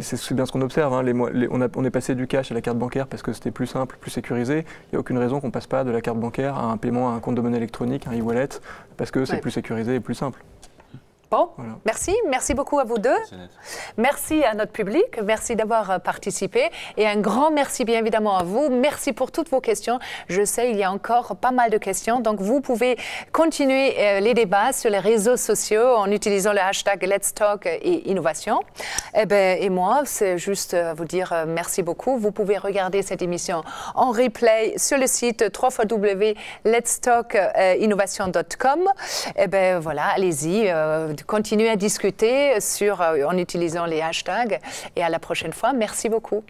c'est bien ce qu'on observe. Hein. On est passé du cash à la carte bancaire parce que c'était plus simple, plus sécurisé. Il n'y a aucune raison qu'on ne passe pas de la carte bancaire à un paiement à un compte de monnaie électronique, un e-wallet, parce que c'est plus sécurisé et plus simple. Bon, voilà. Merci beaucoup à vous deux. Merci à notre public, merci d'avoir participé et un grand merci bien évidemment à vous. Merci pour toutes vos questions. Je sais, il y a encore pas mal de questions, donc vous pouvez continuer les débats sur les réseaux sociaux en utilisant le hashtag Let's Talk et Innovation. Et moi, c'est juste vous dire merci beaucoup. Vous pouvez regarder cette émission en replay sur le site www.letstalkinnovation.com. Voilà, allez-y. Continuer à discuter en utilisant les hashtags et à la prochaine fois. Merci beaucoup.